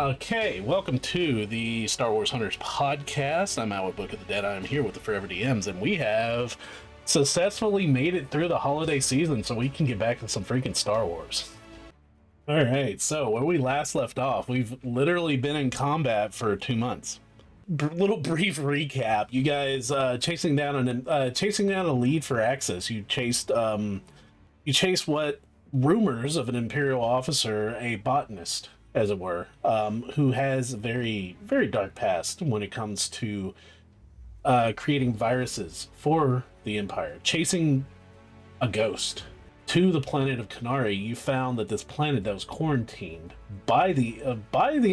Okay, welcome to the Star Wars Hunters podcast. I'm out with Book of the Dead. I'm here with the Forever DMs, and we have successfully made it through the holiday season so we can get back to some freaking Star Wars. All right, so where we last left off, we've literally been in combat for 2 months. Little brief recap: you guys chasing down a lead for access. You chased what rumors of an imperial officer, a botanist, as it were, who has a very, very dark past when it comes to creating viruses for the Empire. Chasing a ghost to the planet of Canary, you found that this planet that was quarantined by the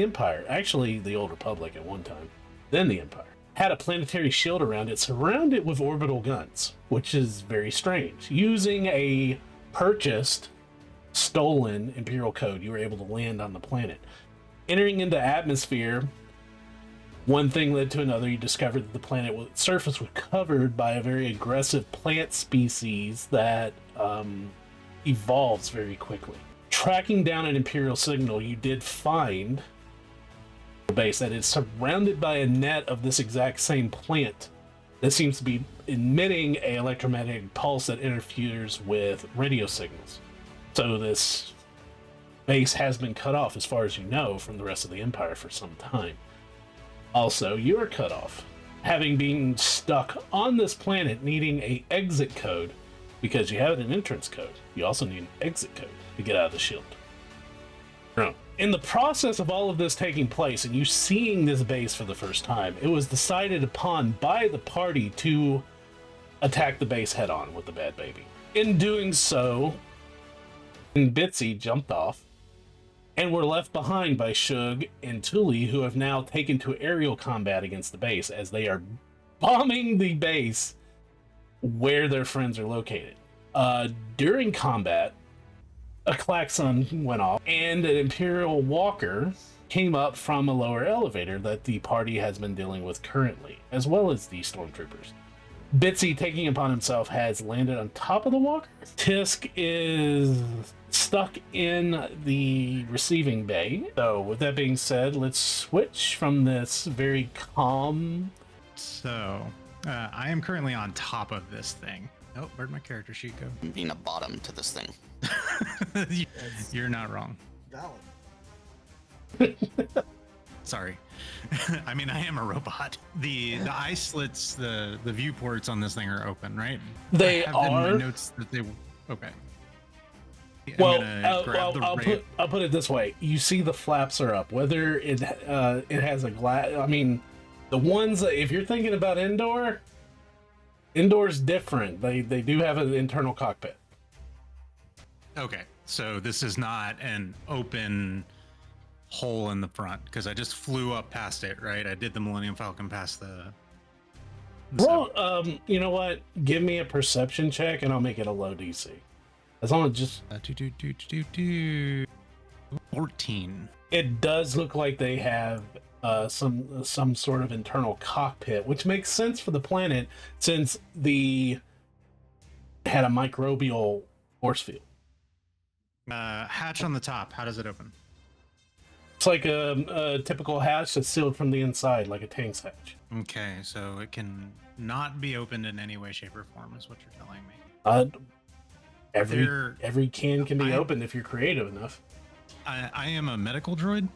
Empire, actually the Old Republic at one time, then the Empire, had a planetary shield around it, surrounded with orbital guns, which is very strange. Using a purchased, stolen Imperial code, you were able to land on the planet. Entering into atmosphere, one thing led to another. You discovered that the planet surface was covered by a very aggressive plant species that evolves very quickly. Tracking down an Imperial signal, you did find a base that is surrounded by a net of this exact same plant that seems to be emitting an electromagnetic pulse that interferes with radio signals. So this base has been cut off, as far as you know, from the rest of the Empire for some time. Also, you're cut off, having been stuck on this planet, needing an exit code, because you have an entrance code. You also need an exit code to get out of the shield. In the process of all of this taking place, and you seeing this base for the first time, it was decided upon by the party to attack the base head-on with the Bad Baby. In doing so, Bitsy jumped off and were left behind by Shug and Tuli, who have now taken to aerial combat against the base as they are bombing the base where their friends are located. During combat, a klaxon went off and an Imperial walker came up from a lower elevator that the party has been dealing with currently, as well as the stormtroopers. Bitsy, taking upon himself, has landed on top of the walker. Tisk is stuck in the receiving bay. So with that being said, let's switch from this very calm... So, I am currently on top of this thing. Oh, where'd my character sheet go? Being a bottom to this thing. You're not wrong. Valid. Sorry. I mean, I am a robot. The eye slits, the viewports on this thing are open, right? They I have are. in my notes that they... Okay. Well, I'll put it this way: you see the flaps are up. Whether it has a glass, I mean, the ones if you're thinking about indoor's different. They do have an internal cockpit. Okay, so this is not an open hole in the front, because I just flew up past it, right? I did the Millennium Falcon past the... Well, you know what? Give me a perception check and I'll make it a low DC. As long as just... 14. It does look like they have some sort of internal cockpit, which makes sense for the planet since it had a microbial force field. Hatch on the top, how does it open? It's like a typical hatch that's sealed from the inside, like a tank's hatch. Okay, so it can not be opened in any way, shape, or form, is what you're telling me. Every can be opened if you're creative enough. I am a medical droid,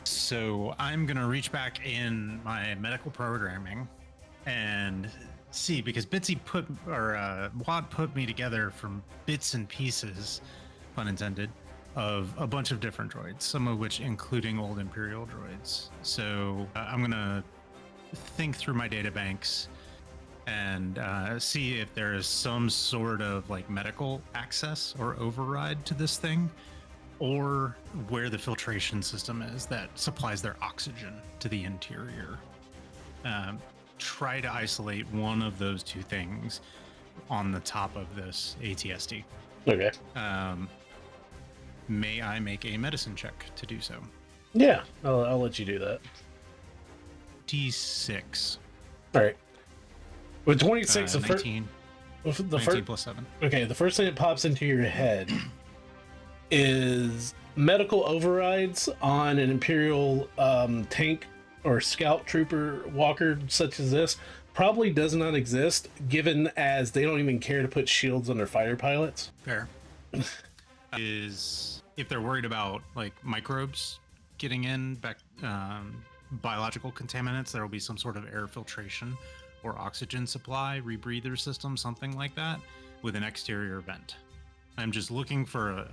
so I'm gonna reach back in my medical programming and see, because Watt put me together from bits and pieces, pun intended, of a bunch of different droids, some of which including old Imperial droids. So I'm gonna think through my data banks and see if there is some sort of like medical access or override to this thing, or where the filtration system is that supplies their oxygen to the interior. Try to isolate one of those two things on the top of this ATSD. Okay. May I make a medicine check to do so? Yeah, I'll let you do that. D6. All right. With 26, 19 plus 7. Okay, the first thing that pops into your head is medical overrides on an imperial tank or scout trooper walker such as this probably does not exist, given as they don't even care to put shields on their fighter pilots. Fair. Is if they're worried about like microbes getting in, biological contaminants, there will be some sort of air filtration or oxygen supply, rebreather system, something like that, with an exterior vent. I'm just looking for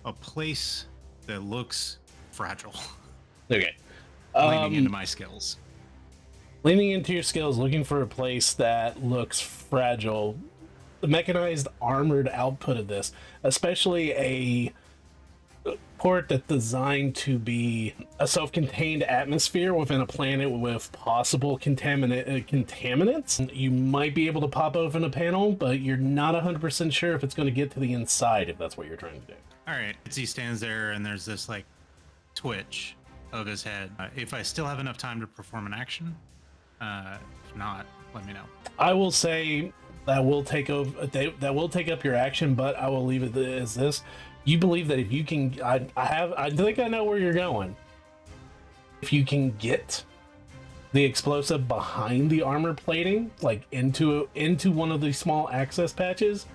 a place that looks fragile. Okay. Leaning into my skills. Leaning into your skills, looking for a place that looks fragile. The mechanized armored output of this, especially a port that's designed to be a self-contained atmosphere within a planet with possible contaminants, you might be able to pop open a panel, but you're not 100% sure if it's going to get to the inside, if that's what you're trying to do. All right. He stands there, and there's this like twitch of his head. If I still have enough time to perform an action, if not, let me know. I will say that will take over. That will take up your action, but I will leave it as this. You believe that if you can, I think I know where you're going. If you can get the explosive behind the armor plating, like into one of these small access patches,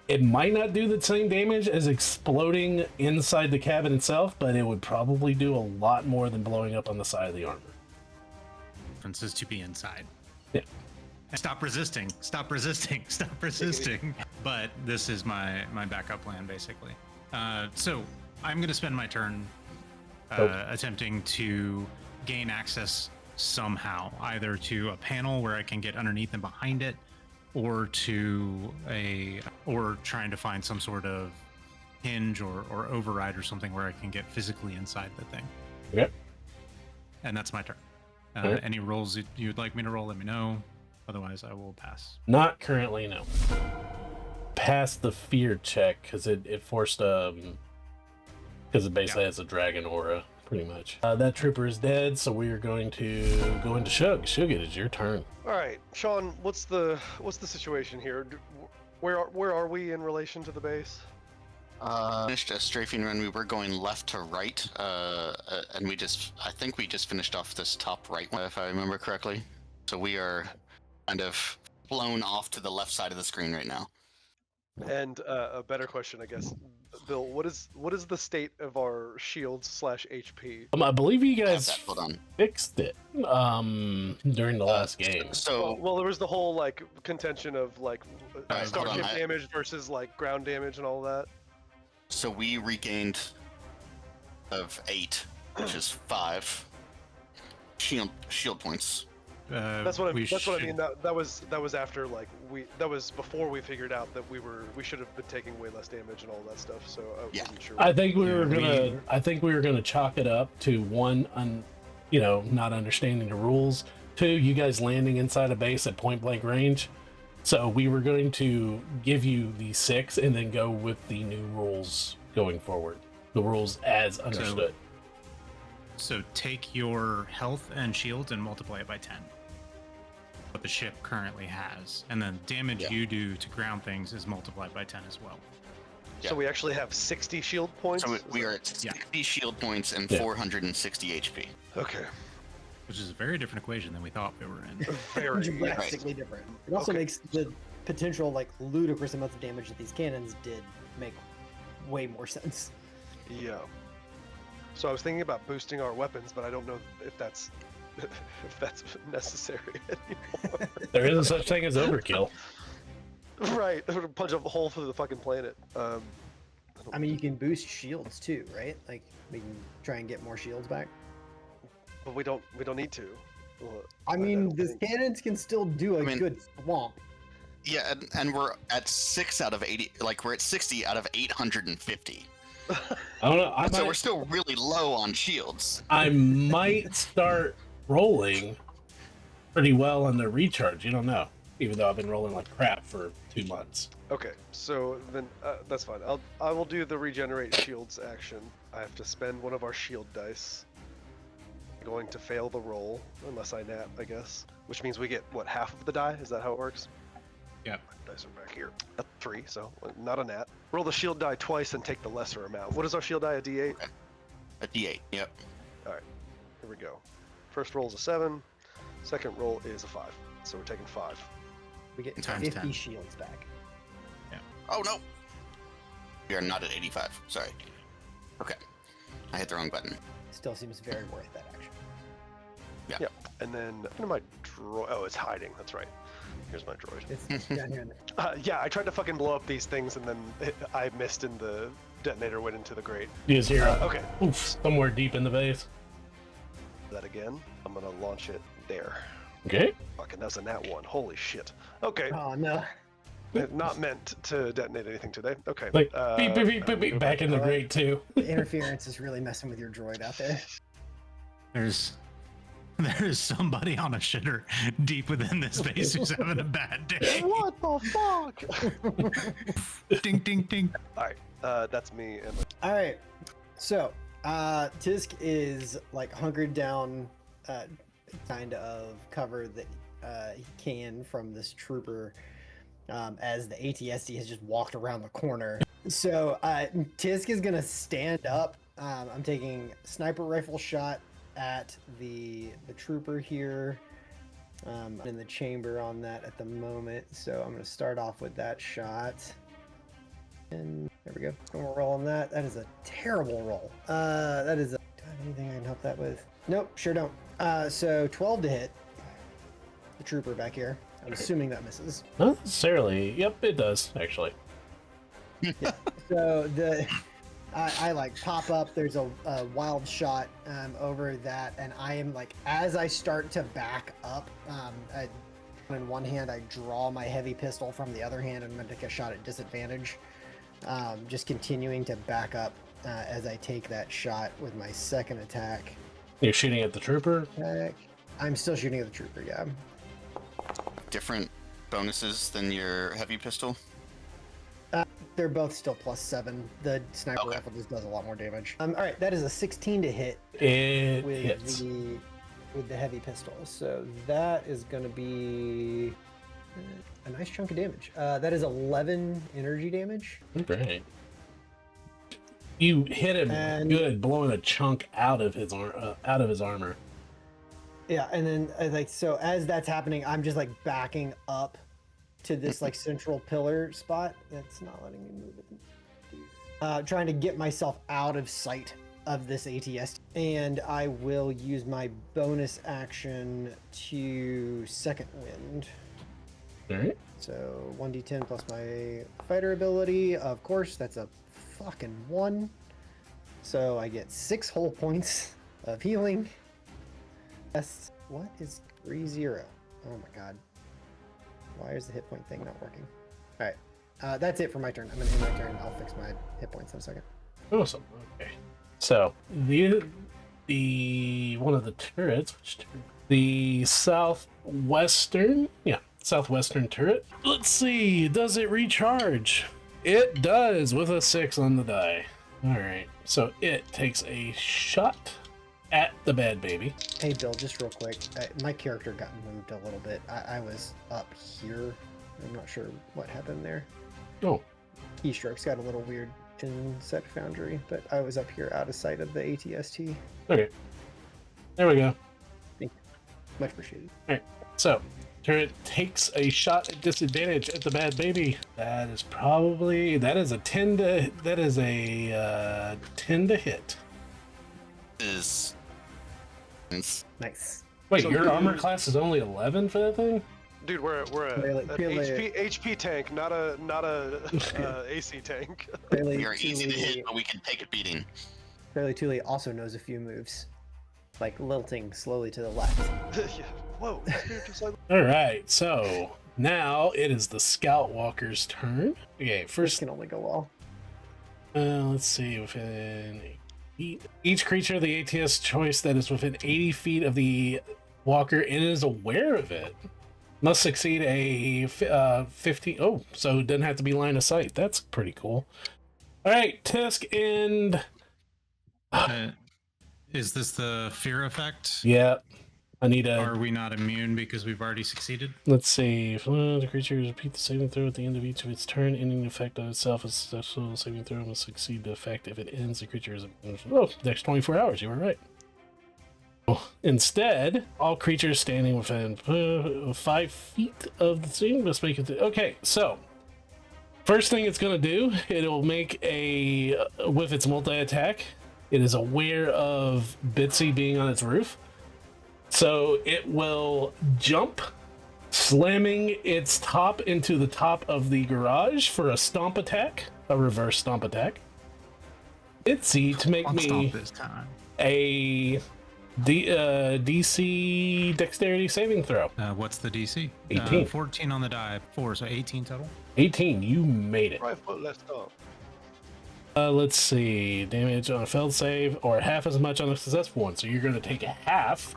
it might not do the same damage as exploding inside the cabin itself, but it would probably do a lot more than blowing up on the side of the armor. Difference is to be inside. Yeah. Stop resisting. Stop resisting. Stop resisting. But this is my backup plan, basically. So I'm going to spend my turn attempting to gain access somehow, either to a panel where I can get underneath and behind it, or trying to find some sort of hinge or override or something where I can get physically inside the thing. Yep. And that's my turn. Okay. Any rolls you'd like me to roll, let me know. Otherwise, I will pass. Not currently, no. Pass the fear check because it forced because it basically has a dragon aura, pretty much. That trooper is dead, so we are going to go into Shug. Shug, it is your turn. All right, Sean, what's the situation here? Where are we in relation to the base? Finished a strafing run. We were going left to right, and I think we just finished off this top right one, if I remember correctly. So we are kind of blown off to the left side of the screen right now. And a better question, I guess, Bill, what is the state of our shields/HP? I believe you guys Hold on. fixed it during the last game. So Well, there was the whole like contention of like Alright, hold on, starship damage versus like ground damage and all that. So we regained of 8, which is 5 shield points. That's what I mean. That was after like that was before we figured out that we should have been taking way less damage and all that stuff. So I wasn't sure. I think we were gonna chalk it up to one, not understanding the rules. 2, you guys landing inside a base at point blank range. So we were going to give you the 6 and then go with the new rules going forward. The rules as understood. So take your health and shields and multiply it by 10. What the ship currently has. And then damage you do to ground things is multiplied by 10 as well. So we actually have 60 shield points? So we are at 60 shield points and 460 HP. Okay. Which is a very different equation than we thought we were in. Very drastically different. It also makes the potential like ludicrous amounts of damage that these cannons did make way more sense. Yeah. So I was thinking about boosting our weapons, but I don't know if that's necessary anymore. There isn't such thing as overkill. Right. Punch a hole through the fucking planet. I mean, you can boost shields too, right? Like we can try and get more shields back. But we don't need to. I mean, the cannons can still do a good swamp. Yeah, and we're at 6 out of 80. Like we're at 60 out of 850. I don't know. So we're still really low on shields. I might start rolling pretty well on the recharge. You don't know, even though I've been rolling like crap for 2 months. Okay, so then that's fine. I will do the regenerate shields action. I have to spend one of our shield dice. I'm going to fail the roll unless I nap, I guess. Which means we get what, half of the die? Is that how it works? Yep. My dice are back here. A 3, so not a nat. Roll the shield die twice and take the lesser amount. What is our shield die? A D8? Okay. A D8. Yep. All right. Here we go. First roll is a 7. Second roll is a 5. So we're taking 5. We get Times 50 10. shields back. Oh no. We are not at 85. Sorry. Okay. I hit the wrong button. Still seems very worth that action. Yep. And then my droid. Oh, it's hiding. That's right. Here's my droid. It's down here in the Yeah, I tried to fucking blow up these things and then I missed and the detonator went into the grate. You just hear Okay. oof, somewhere deep in the base. That again. I'm gonna launch it there. Okay. Fucking, that was a nat 1. Holy shit. Okay. Oh no. Not meant to detonate anything today. Okay. Like beep beep beep beep go beep back in the back. grate too. The interference is really messing with your droid out there. There's somebody on a shitter deep within this base who's having a bad day. What the fuck? Ding ding ding. All right. That's me. And All right. So, Tisk is like hunkered down, kind of cover that he can from this trooper, as the ATSD has just walked around the corner. So, Tisk is gonna stand up. I'm taking sniper rifle shot at the trooper here. I'm in the chamber on that at the moment, so I'm gonna start off with that shot. And there we go. I'm gonna roll on that. That is a terrible roll. That is a. Do I have anything I can help that with? Nope, sure don't. So 12 to hit the trooper back here. I'm assuming that misses. Not necessarily. Yep, it does actually. So I like pop up. There's a wild shot over that, and I am like, as I start to back up, in one hand I draw my heavy pistol, from the other hand I'm gonna take a shot at disadvantage. Just continuing to back up as I take that shot with my second attack. You're shooting at the trooper? I'm still shooting at the trooper, yeah. Different bonuses than your heavy pistol. They're both still +7. The sniper Okay. rifle just does a lot more damage. All right, that is a 16 to hit It with hits. the heavy pistol. So that is going to be a nice chunk of damage. That is 11 energy damage. Great. You hit him And- good, blowing a chunk out of his armor. Yeah, and then like, so as that's happening, I'm just like backing up to this like central pillar spot. That's not letting me move it. Trying to get myself out of sight of this ATS, and I will use my bonus action to second wind. All right. So 1d10 plus my fighter ability. Of course, that's a fucking 1. So I get 6 whole points of healing. That's, what is 3-0? Oh my god. Why is the hit point thing not working? Alright. That's it for my turn. I'm gonna end my turn. I'll fix my hit points in a second. Awesome. Okay. So the one of the turrets, the southwestern turret. Let's see. Does it recharge? It does with a 6 on the die. All right. So it takes a shot at the bad baby. Hey Bill, just real quick. My character got moved a little bit. I was up here. I'm not sure what happened there. Oh. Keystrokes got a little weird in Set Foundry, but I was up here out of sight of the ATST. Okay. There we go. Thank you. Much appreciated. All right. So turret takes a shot at disadvantage at the bad baby. That is a 10 to hit. Is Nice. Wait, So your you- armor class is only 11 for that thing? dude, we're Really- an really- HP tank, not a AC tank. Fairly we are easy to Thule- hit, but we can take a beating. Fairly Thule also knows a few moves, like lilting slowly to the left. Yeah. Whoa. spiritual side- All right, so now it is the Scout Walker's turn. Okay, This first, can only go well. let's see, within each creature of the ATS choice that is within 80 feet of the Walker and is aware of it must succeed a 15. Oh, so it doesn't have to be line of sight. That's pretty cool. All right, Tisk and Is this the fear effect? yeah, I need Are we not immune because we've already succeeded? Let's see. If the creature repeat the saving throw at the end of each of its turn, ending the effect on itself. A successful saving throw must succeed the effect. If it ends, the creature is... Oh, next 24 hours. You were right. Instead, all creatures standing within 5 feet of the thing must make it... Okay, so... First thing it's going to do, it'll make a... With its multi-attack, it is aware of Bitsy being on its roof. So it will jump, slamming its top into the top of the garage for a stomp attack, a reverse stomp attack. Bitsy to make me this time. a DC dexterity saving throw. What's the DC? 18. 14 on the die, 4, so 18 total. 18, you made it. Right foot, left stomp. Let's see, damage on a failed save or half as much on a successful one. So you're going to take half.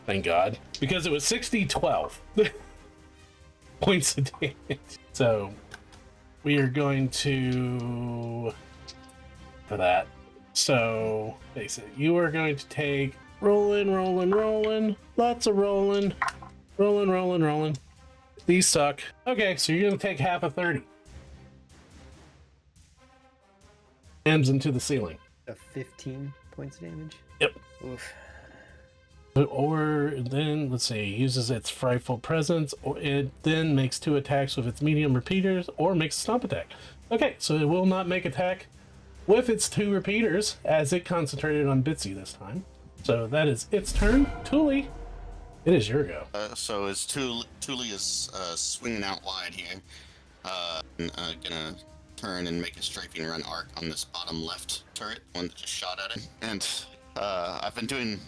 Thank God. Because it was 60-12 points of damage. So we are going to... For that. So basically, you are going to take... Rolling. Lots of rolling. Rolling. These suck. Okay, so you're going to take half of 30. Slams into the ceiling. 15 points of damage? Yep. Oof. Or then, let's see, uses its frightful presence, or it then makes 2 attacks with its medium repeaters, or makes a stomp attack. Okay, so it will not make attack with its 2 repeaters, as it concentrated on Bitsy this time. So that is its turn. Thule, it is your go. So as Thule is swinging out wide here, gonna turn and make a strafing run arc on this bottom left turret, one that just shot at it. And I've been doing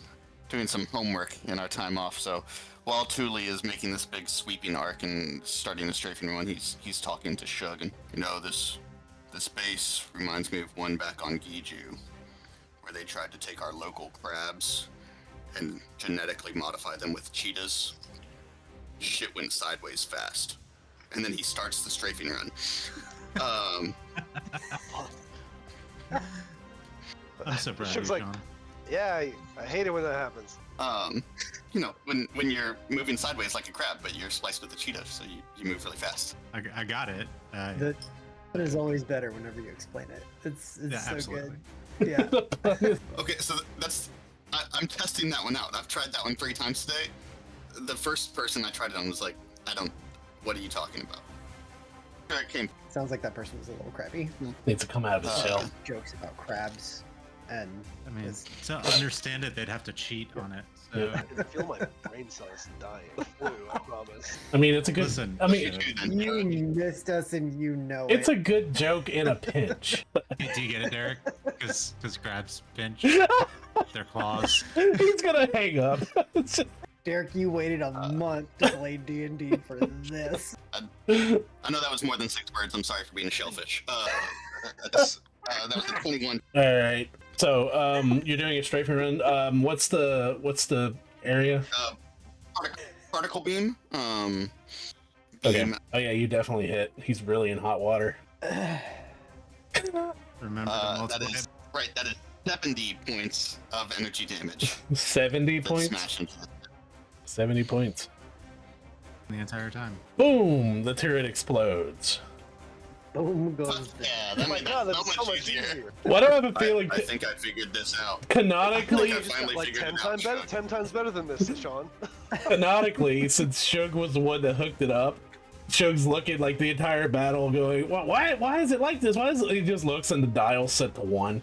some homework in our time off, so while Thule is making this big sweeping arc and starting the strafing run, he's talking to Shug, and this base reminds me of one back on Giju, where they tried to take our local crabs and genetically modify them with cheetahs. Shit went sideways fast, and then he starts the strafing run. I'm so proud of Shug's you, like, Sean. yeah, I hate it when that happens. When you're moving sideways like a crab, but you're spliced with a cheetah, so you move really fast. I got it. That is always better whenever you explain it. It's Yeah, so absolutely. good. Yeah. Okay, so I'm testing that one out. I've tried that one 3 times today. The first person I tried it on was like, what are you talking about? Sure, it came. Sounds like that person was a little crabby. Needs to come out of his shell. Jokes about crabs. And I mean, to understand it, they'd have to cheat on it. So. I can feel my brain cells dying. Flu, I promise. I mean, it's a good... Listen, I mean, you missed us and you know it's it. a good joke in a pinch. do you get it, Derek? Because crabs pinch their claws. He's gonna hang up. Derek, you waited a month to play D&D for this. I know that was more than 6 words. I'm sorry for being a shellfish. That was a 21. All right. So, you're doing a strafing run. What's the area? Particle beam. Okay. Beam. Oh yeah, you definitely hit. He's really in hot water. Remember the multiple That is right. That is 70 points of energy damage. 70 That points. smash into the 70 points. the entire time. Boom! The turret explodes. Boom goes the... Yeah, Oh that my made god, that that's so much easier. Why do I have a feeling? I think I figured this out. Canonically, I finally Like figured 10 it out. times better, Shug. 10 times better than this, Sean. canonically, since Shug was the one that hooked it up, Shug's looking like the entire battle, going, "Why is it like this? Why is it?" He just looks and the dial's set to 1.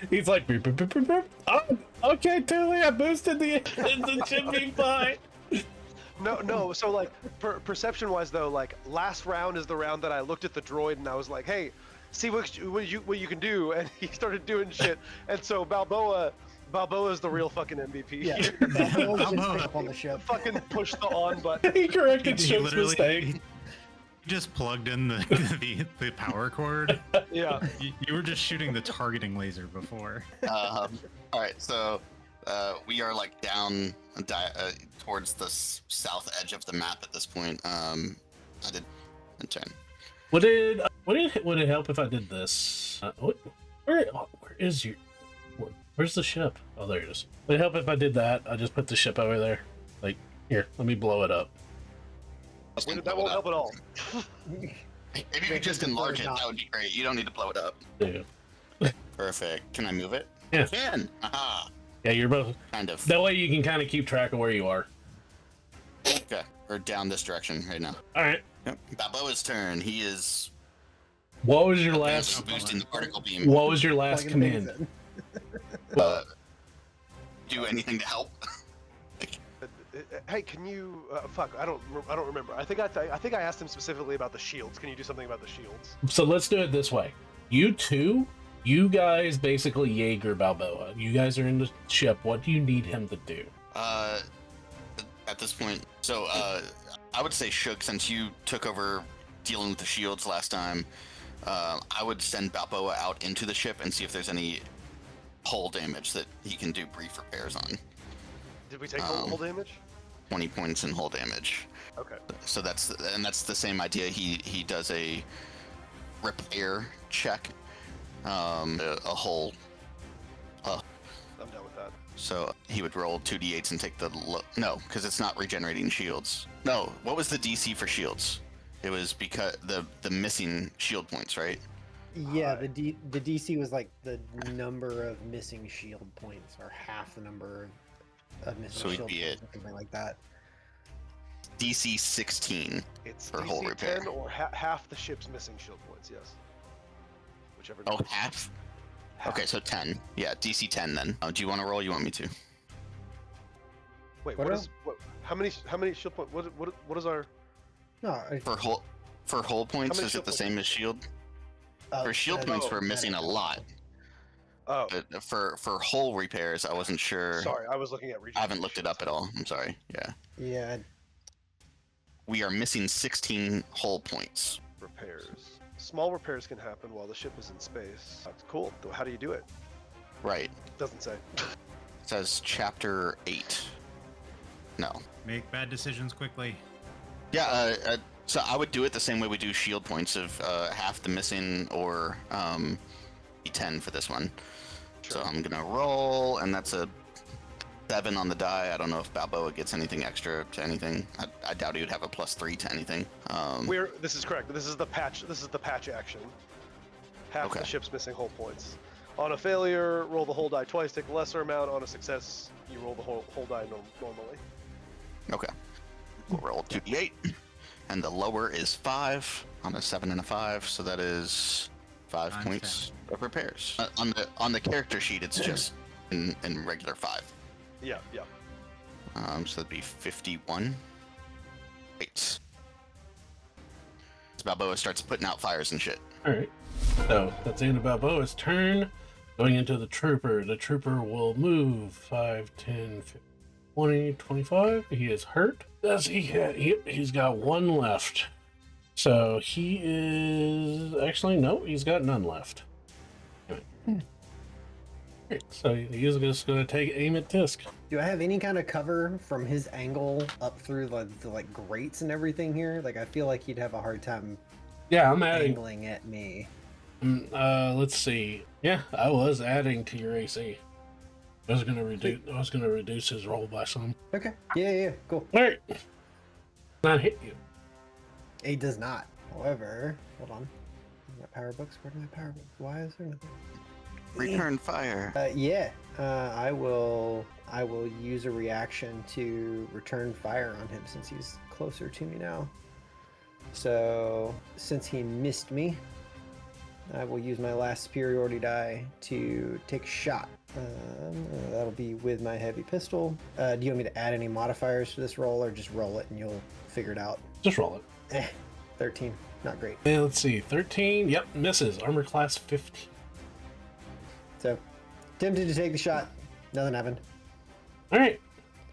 He's like, "Beep, beep, beep, beep, beep. Oh, okay, Thule, I boosted the engines. It should be fine." No. So like, perception-wise though, like last round is the round that I looked at the droid and I was like, "Hey, see what you can do," and he started doing shit. And so Balboa's the real fucking MVP Yeah. here. Balboa just picked up on the ship. Fucking push the on button. He corrected He Shug's literally mistake. just plugged in the power cord. Yeah. You were just shooting the targeting laser before. All right, so we are like down towards the south edge of the map at this point. I did a 10. Would it help if I did this? Where's the ship? Oh, there it is. Would it help if I did that? I just put the ship over there. Like, here, let me blow it up. That won't help at all. If you could just enlarge it, that would be great. You don't need to blow it up. Yeah. Perfect. Can I move it? Yeah. I can. Aha. Yeah, you're both. Kind of. That way you can kind of keep track of where you are. Okay. Or down this direction right now. All right. Yep. Balboa's turn. He is What was your last? boosting the particle beam. What was your last Plugging things command? Uh, do anything to help? Hey, can you? Fuck, I don't remember. I think I asked him specifically about the shields. Can you do something about the shields? So let's do it this way. You guys basically Jaeger Balboa. You guys are in the ship. What do you need him to do? At this point, so I would say Shug, since you took over dealing with the shields last time, I would send Balboa out into the ship and see if there's any hull damage that he can do brief repairs on. Did we take hull damage? 20 points in hull damage. Okay. So that's the same idea. He does a repair check, a hull. I'm done with that. So he would roll 2d8s and take the no, because it's not regenerating shields. No, what was the DC for shields? It was because the missing shield points, right? Yeah, the DC was like the number of missing shield points, or half the number of missing So it'd shield be points, or something like that. DC 16 It's for DC hull repair. 10 or half the ship's missing shield points. Yes. Whichever. Oh, number. half. Half. Okay, so 10. Yeah, DC 10 then. Do you want to roll? You want me to? Wait, What what else? is what? How many shield points? What is our? No, For hull points, many is it shield the points? same as shield? For shield that- points, oh, we're missing a lot. Oh, But for hull repairs, I wasn't sure. sorry, I was looking at. I haven't looked it up at all. I'm sorry. Yeah. Yeah, We are missing 16 hull points. Repairs. Small repairs can happen while the ship is in space. That's cool. How do you do it? Right. Doesn't say. It says chapter 8. No. Make bad decisions quickly. Yeah, so I would do it the same way we do shield points of half the missing or D10 for this one. So I'm going to roll, and that's a 7 on the die. I don't know if Balboa gets anything extra to anything. I doubt he would have a +3 to anything. This is correct. This is the patch. This is the patch action. Half Okay. the ship's missing hull points. On a failure, roll the whole die twice. Take the lesser amount. On a success, you roll the whole die normally. Okay. We'll roll 2d8, and the lower is 5 on a 7 and a 5, so that is 5 Times points of repairs. On the character sheet, it's just in regular 5. Yeah, yeah. So that'd be 51. Wait. So Balboa starts putting out fires and shit. All right. So that's the end of Balboa's turn. Going into the trooper. The trooper will move 5, 10, 15, 20, 25. He is hurt. Does he hit? Yep, he's got 1 left. So he is... Actually, no, he's got none left. Alright, so he's just going to take aim at Tisk. do I have any kind of cover from his angle up through the like grates and everything here? Like, I feel like he'd have a hard time Yeah, I'm adding... angling at me. let's see. Yeah, I was adding to your AC. I was gonna reduce his roll by some. Okay. Yeah, cool. All right. Not hit you. It does not. However, hold on. My power books. Where are my power books? Why is there nothing? Return fire. I will use a reaction to return fire on him since he's closer to me now. So since he missed me, I will use my last superiority die to take a shot. That'll be with my heavy pistol. Do you want me to add any modifiers to this roll, or just roll it and you'll figure it out? Just roll it. 13. Not great. And let's see. 13. Yep, misses. Armor class 15. So, tempted to take the shot. Nothing happened. All right.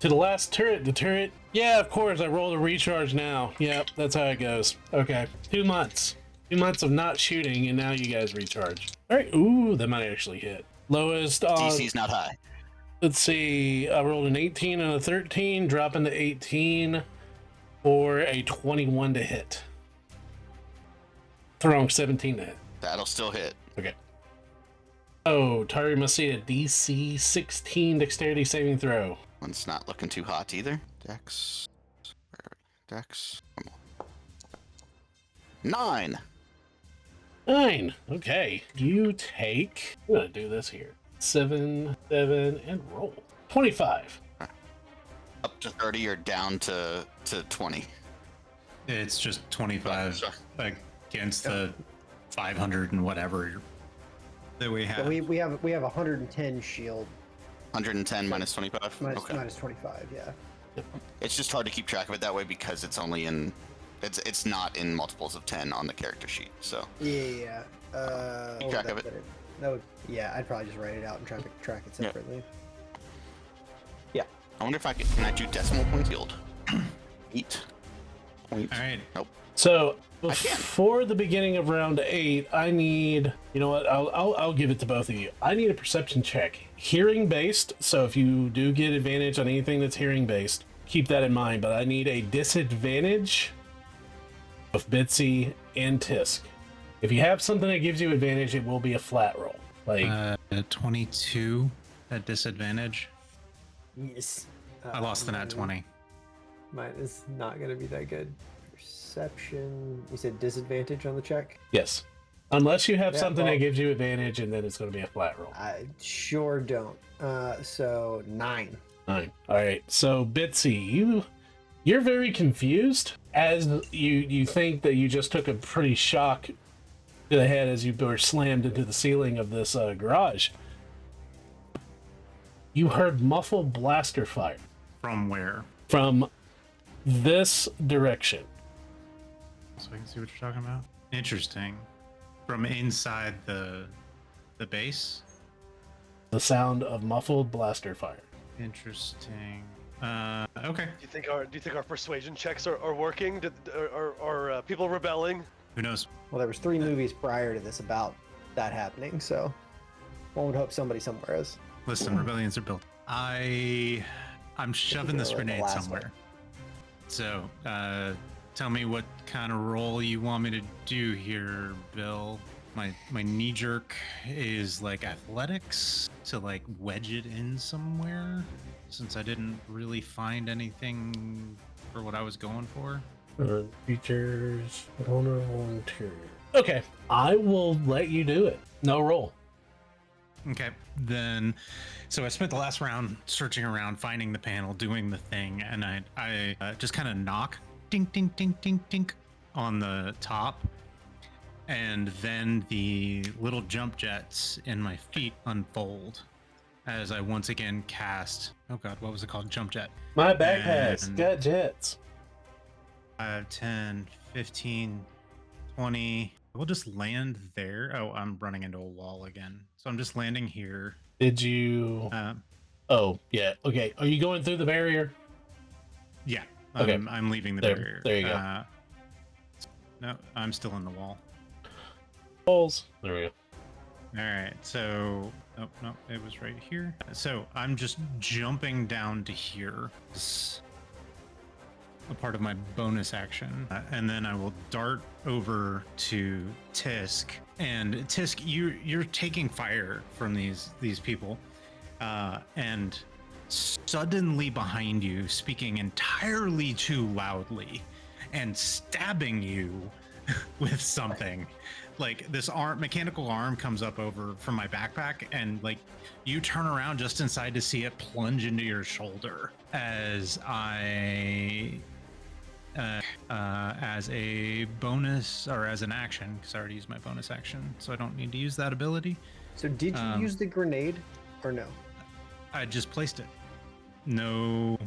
To the last turret. The turret. Yeah, of course. I rolled a recharge now. Yep, that's how it goes. Okay. 2 months. 2 months of not shooting, and now you guys recharge. All right. Ooh, that might actually hit. Lowest. DC's not high. Let's see. I rolled an 18 and a 13, dropping to 18 for a 21 to hit. Throwing 17 to hit. That'll still hit. Okay. Oh, target must see a DC 16 dexterity saving throw. One's not looking too hot either. Dex. Where are we? Dex. Come on. 9. 9. Okay. You take. I'm gonna do this here. 7, 7, and roll. 25. Up to 30 or down to 20? It's just 25 Sorry. against the 500 and whatever that we So have. we have 110 shield 110 minus 25? Okay. minus 25. Yeah. It's just hard to keep track of it that way because it's only in... It's not in multiples of 10 on the character sheet, so... Yeah. Keep track of it. That would. Yeah, I'd probably just write it out and try to track it separately. Yeah. I wonder if I can I do decimal point yield? 8 point... All right. Nope. So I can. before the beginning of round 8, I need. You know what? I'll give it to both of you. I need a perception check, hearing based. So if you do get advantage on anything that's hearing based, keep that in mind. But I need a disadvantage of Bitsy and Tisk. If you have something that gives you advantage, it will be a flat roll. Like 22 at disadvantage. Yes. I lost the nat 20. Mine is not going to be that good. Perception. You said disadvantage on the check? yes, unless you have Yeah, something well- that gives you advantage, and then it's going to be a flat roll. I sure don't. So 9. 9. All right. So Bitsy, you're very confused as you think that you just took a pretty shock to the head as you were slammed into the ceiling of this garage. You heard muffled blaster fire From where? from this direction. So I can see what you're talking about. Interesting. From inside the base. The sound of muffled blaster fire. Interesting. Okay. Do you think our persuasion checks are working? Are people rebelling? Who knows? Well, there was 3 movies prior to this about that happening, so one would hope somebody somewhere is. Listen, rebellions are built. I'm shoving this Like the grenade last somewhere. So, tell me what kind of roll you want me to do here, Bill. My knee jerk is like athletics to like wedge it in somewhere, since I didn't really find anything for what I was going for. Features vulnerable interior. Okay, I will let you do it. No roll. Okay, then, so I spent the last round searching around, finding the panel, doing the thing, and I just kind of knock, dink, dink, dink, dink, dink, on the top, and then the little jump jets in my feet unfold as I once again cast. Oh God, what was it called? Jump jet. My backpack's And- got jets. 5, 10, 15, 20. We'll just land there. Oh, I'm running into a wall again. So I'm just landing here. Did you? Uh, Oh, yeah. Okay. Are you going through the barrier? yeah. Okay. I'm leaving the There- barrier. there you go. No, I'm still in the wall. Holes. There we go. All right. So, oh, no, it was right here. So I'm just jumping down to here. It's a part of my bonus action, and then I will dart over to Tisk. And Tisk, you're taking fire from these people, and suddenly behind you, speaking entirely too loudly, and stabbing you with something. Like this mechanical arm comes up over from my backpack, and like you turn around just inside to see it plunge into your shoulder as I as a bonus or as an action, because I already used my bonus action, so I don't need to use that ability. So did you use the grenade or no? I just placed it. No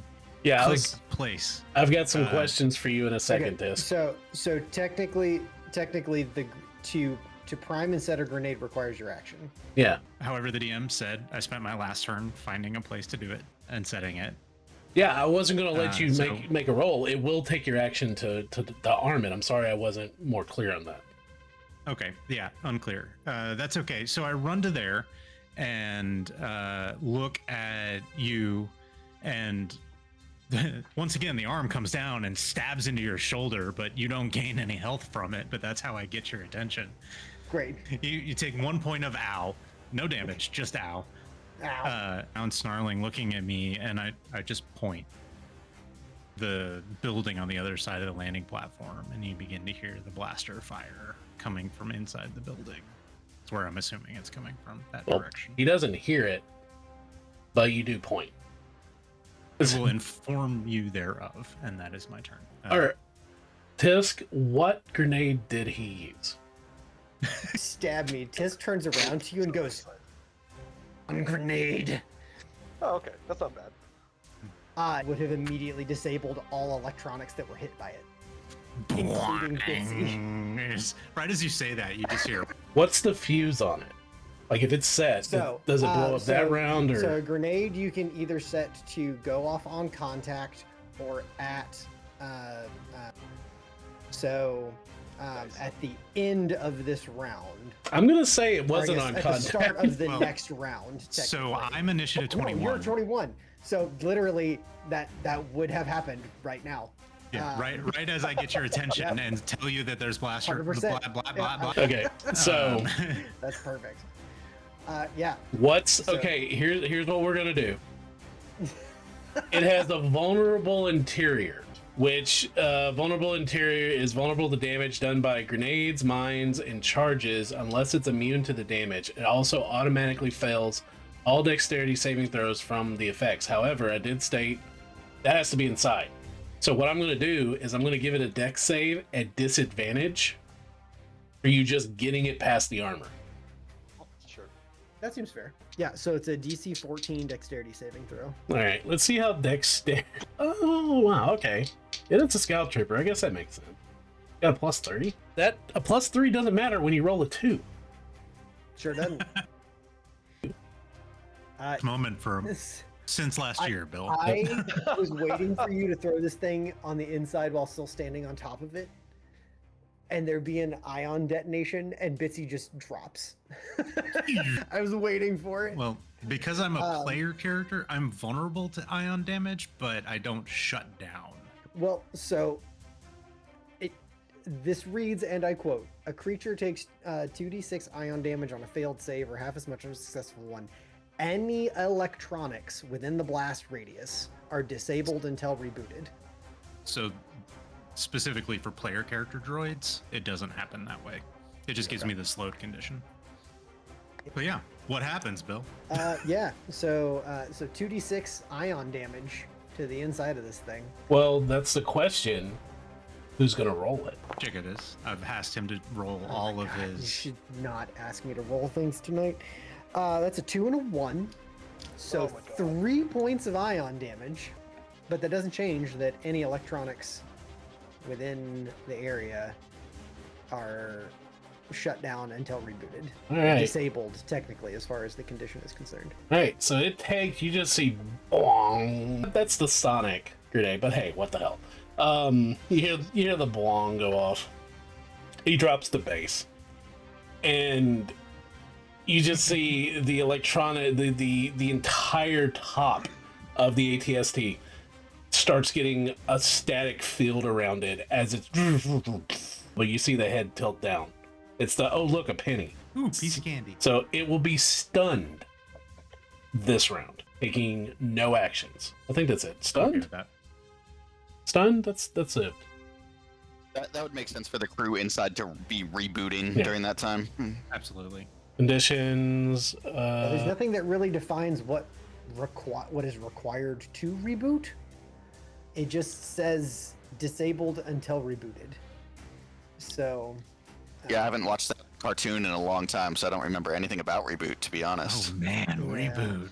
Yeah, place. I've got some Uh, questions for you in a second, Tisk. So technically the to prime and set a grenade requires your action. Yeah. However, the DM said I spent my last turn finding a place to do it and setting it. Yeah, I wasn't going to let you so- make a roll. It will take your action to arm it. I'm sorry I wasn't more clear on that. Okay, yeah, unclear. That's okay. So I run to there and look at you, and once again, the arm comes down and stabs into your shoulder, but you don't gain any health from it, but that's how I get your attention. Great. You take 1 point of ow, no damage, just ow. Ow. Now snarling, looking at me, and I just point. the building on the other side of the landing platform, and you begin to hear the blaster fire coming from inside the building. That's where I'm assuming it's coming from, that direction. He doesn't hear it, but you do point. I will inform you thereof, and that is my turn. All right. Tisk, what grenade did he use? Stab me. Tisk turns around to you and goes, "One grenade." Oh, okay, that's not bad. I would have immediately disabled all electronics that were hit by it, including Bitsy. Right as you say that, you just hear. What's the fuse on it? Like if it's set, So, does it blow up that round or? So a grenade you can either set to go off on contact or at. At the end of this round. I'm gonna say it or I wasn't guess on at contact. the start of the Well, next round. So technically. I'm initiative Oh, 21. you're 21. So literally, that would have happened right now. Yeah, right as I get your attention Yep. and tell you that there's blaster, 100%. blah, blah, Yeah. blah, blah. Okay, so That's perfect. Yeah. what's So- okay? Here's what we're gonna do. It has a vulnerable interior, which vulnerable interior is vulnerable to damage done by grenades, mines, and charges unless it's immune to the damage. It also automatically fails all dexterity saving throws from the effects. However, I did state that has to be inside. So what I'm going to do is I'm going to give it a dex save at disadvantage for you just getting it past the armor. Sure. That seems fair. Yeah, so it's a DC 14 dexterity saving throw. All right, let's see how dexterity. Oh wow, okay. Yeah, it's a scout trooper. I guess that makes sense. Got a plus 30. That a plus 3 doesn't matter when you roll a 2. Sure doesn't. Moment for since last year, Bill. I was waiting for you to throw this thing on the inside while still standing on top of it, and there be an ion detonation, and Bitsy just drops. I was waiting for it. Well, because I'm a player character, I'm vulnerable to ion damage, but I don't shut down. Well, so this reads, and I quote: "A creature takes 2d6 ion damage on a failed save, or half as much on a successful one. Any electronics within the blast radius are disabled until rebooted." So, specifically for player character droids, it doesn't happen that way. It just gives me the slowed condition. But yeah, what happens, Bill? Yeah. So 2d6 ion damage to the inside of this thing. Well, that's the question. Who's gonna roll it? Check it is. I've asked him to roll all of You his. should not ask me to roll things tonight. That's a 2 and a 1. So Oh my God. 3 points of ion damage, but that doesn't change that any electronics within the area are shut down until rebooted. All right. Disabled, technically, as far as the condition is concerned. All right, so it takes. You just see, bong. That's the sonic grenade. But hey, what the hell? You hear the bong go off. He drops the base, and you just see the electronic, the entire top of the ATST starts getting a static field around it as it's. But you see the head tilt down. It's the, oh look, a penny. Ooh, piece of candy. So it will be stunned this round, taking no actions. I think that's it. Okay Stunned? with that. Stunned? That's it. That would make sense for the crew inside to be rebooting Yeah. during that time. Absolutely. Conditions. There's nothing that really defines what is required to reboot. It just says disabled until rebooted. So. Yeah, I haven't watched that cartoon in a long time, so I don't remember anything about reboot, to be Oh honest. man, Yeah. reboot.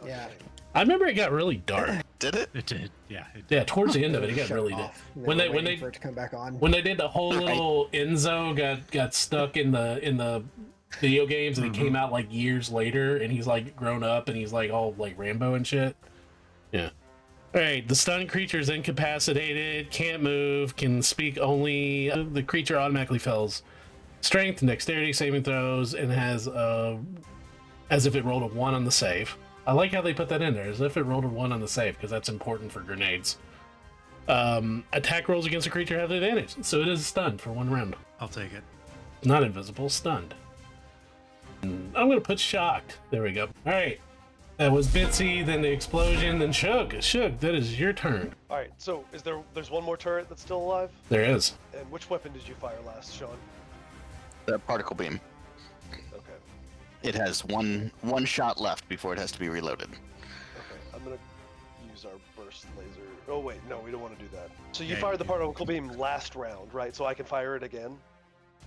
Yeah. I remember it got really dark. Did it? It did. Yeah. It Yeah, towards the end of it, it got Shut really off. dark. And When were they waiting for it to come back on. when they did the whole little Enzo got stuck in the video games and it came out like years later and he's like grown up and he's like all like Rambo and shit. Yeah. All right, the stunned creature is incapacitated, can't move, can speak only. The creature automatically fails strength and dexterity saving throws and has as if it rolled a 1 on the save. I like how they put that in there, as if it rolled a 1 on the save, because that's important for grenades. Attack rolls against a creature have advantage, so it is stunned for 1 round. I'll take it. Not invisible, stunned. I'm gonna put shocked. There we go. All right, That was Bitsy, then the explosion, then Shug. Shug, that is your turn. All right. So there's one more turret that's still alive? There is. And which weapon did you fire last, Sean? The particle beam. Okay. It has one shot left before it has to be reloaded. Okay. I'm gonna use our burst laser. Oh wait, no, we don't want to do that. So you Yeah, fired you the do. particle beam last round, right? So I can fire it again.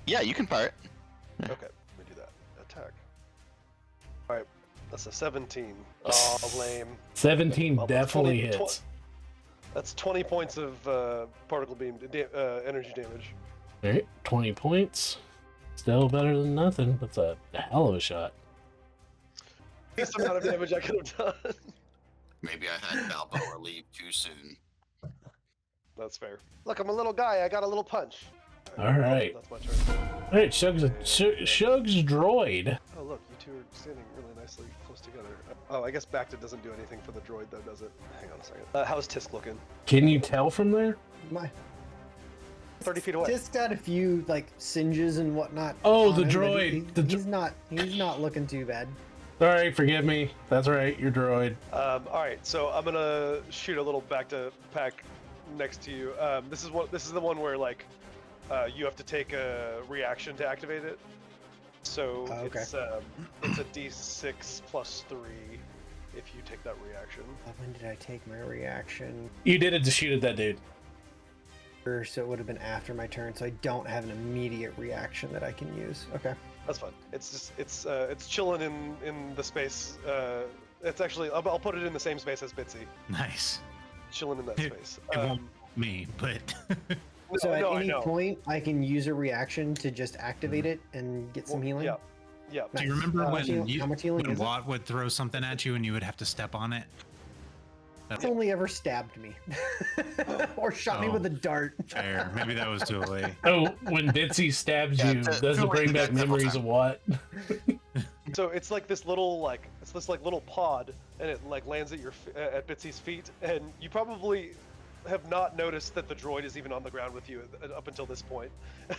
Yeah, you can fire it. Okay, let me do that. Attack. All right. That's a 17. Oh, lame. 17 Well, that's definitely 20 hits. That's 20 points of particle beam energy damage. All right, 20 points. Still better than nothing. That's a hell of a shot. Least amount of damage I could have done. Maybe I had Balboa leave too soon. That's fair. Look, I'm a little guy. I got a little punch. All well, right. that's my turn. All right, Shug's droid. Oh, look, you two are standing really nicely close together. Oh, I guess Bacta doesn't do anything for the droid, though, does it? Hang on a second. How's Tisk looking? Can you tell from there? My 30 feet away. Just got a few like singes and whatnot. Oh, on the him, but droid. He's not looking too bad. All right, forgive me. That's right, your droid. All right, so I'm gonna shoot a little Bacta pack next to you. This is the one where like you have to take a reaction to activate it. So Oh, okay. it's a D6 plus 3 if you take that reaction. When did I take my reaction? You did it to shoot at that dude. So it would have been after my turn, so I don't have an immediate reaction that I can use. Okay. That's fine. It's just it's chilling in the space. It's actually I'll put it in the same space as Bitsy. Nice. Chilling in that It- space. It won't me, but So at no, I any know. point, I can use a reaction to just activate it and get some Well, healing. Yeah. Yeah. do you Nice. remember How much healing when is it? Watt would throw something at you and you would have to step on it? It's only ever stabbed me or shot me Oh. with a dart. Fair. Maybe that was too late. Oh, when Bitsy stabs Yeah, you, to- does to it bring win back that several memories of what? So it's like this little little pod, and it like lands at at Bitsy's feet, and you probably have not noticed that the droid is even on the ground with you up until this point.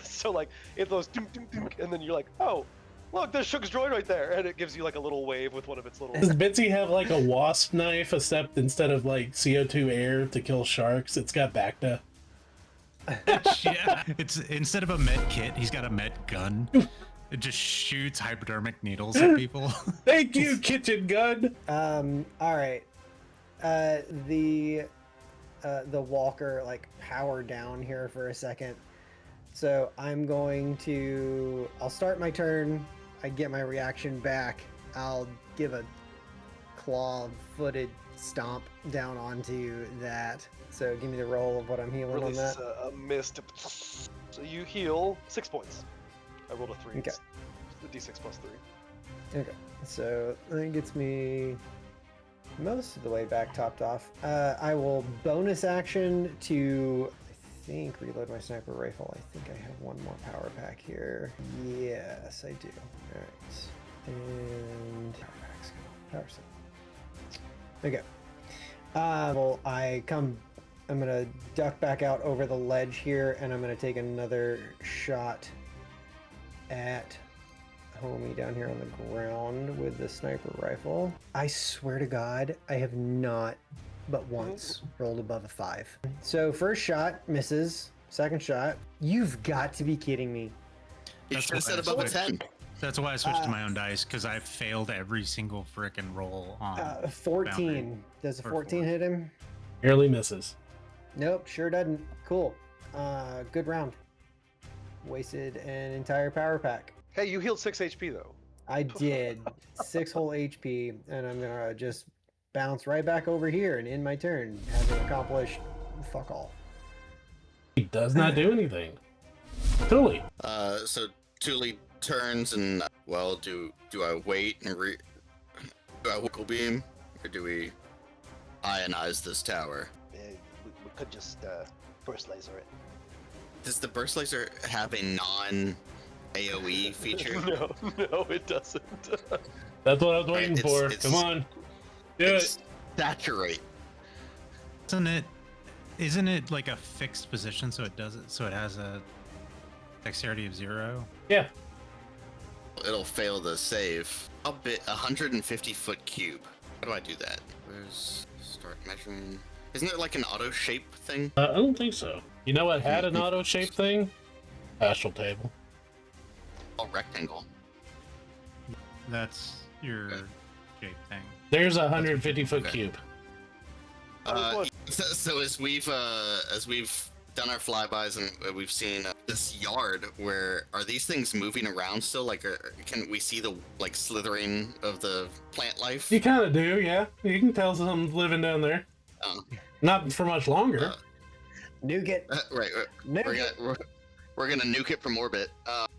So like it goes dunk, dunk, dunk, and then you're like, oh, look, there's Shug's droid right there, and it gives you like a little wave with one of its little. Does Bitsy have like a wasp knife, except instead of like CO2 air to kill sharks, it's got Bacta? Yeah, it's instead of a med kit, he's got a med gun. It just shoots hypodermic needles at people. Thank you, kitchen gun. All right. The walker like powered down here for a second. So I'll start my turn. I get my reaction back. I'll give a claw-footed stomp down onto that. So give me the roll of what I'm healing on Release that. a mist. So you heal 6 points. I rolled a 3. Okay. It's the D6 plus 3. Okay. So that gets me most of the way back topped off. I will bonus action to, I think, reload my sniper rifle. I think I have one more power pack here. Yes, I do. All right. And power packs go. Power set. Okay. I'm gonna duck back out over the ledge here, and I'm gonna take another shot at homie down here on the ground with the sniper rifle. I swear to God, I have not but once rolled above a 5. So first shot misses. Second shot, you've got to be kidding me. You That's should have what said I above a switched. 10. That's why I switched to my own dice, because I failed every single frickin' roll on 14. Boundary. Does a Or 14 4. hit him? Barely misses. Nope, sure doesn't. Cool. Good round. Wasted an entire power pack. Hey, you healed 6 HP though. I did 6 whole HP, and I'm gonna just bounce right back over here and end my turn, having accomplished fuck all. He does not do anything. Totally. So Thule turns and well, do I wait and do I wickle beam or do we ionize this tower? Yeah, we could just burst laser it. Does the burst laser have a non AOE feature? No, it doesn't. That's what I was waiting It's- for. it's- Come on. Do it. It's saturate. Isn't it like a fixed position, so it does it, so it has a dexterity of 0? Yeah. It'll fail the save. A 150-foot cube. How do I do that? Where's start measuring? Isn't there like an auto shape thing? I don't think so. You know what had an auto shape thing? Astral table. Oh, rectangle. That's your Okay. shape thing. There's a 150-foot Okay. cube. So as we've done our flybys and we've seen this yard, where are these things moving around still? Like, can we see the like slithering of the plant life? You kind of do, yeah. You can tell something's living down there. Oh. Not for much longer. Nuke it. Right. Nuke We're it. we're gonna nuke it from orbit,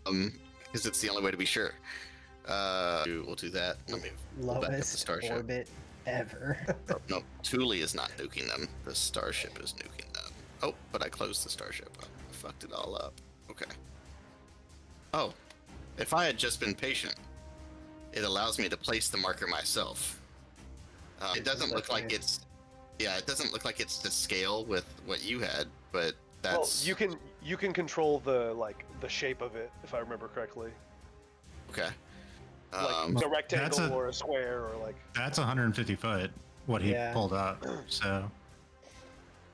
because it's the only way to be sure. We'll do that. Let me pull back up the Lowest starship. orbit ever. No, Thule is not nuking them. The starship is nuking them. Oh, but I closed the starship. I fucked it all up. Okay. Oh, if I had just been patient, it allows me to place the marker myself. It doesn't look like it's. Yeah, it doesn't look like it's to scale with what you had, but that's Well, you can control the shape of it, if I remember correctly. okay. Like a rectangle that's a- or a square or like. That's 150 foot. What he Yeah. pulled up. So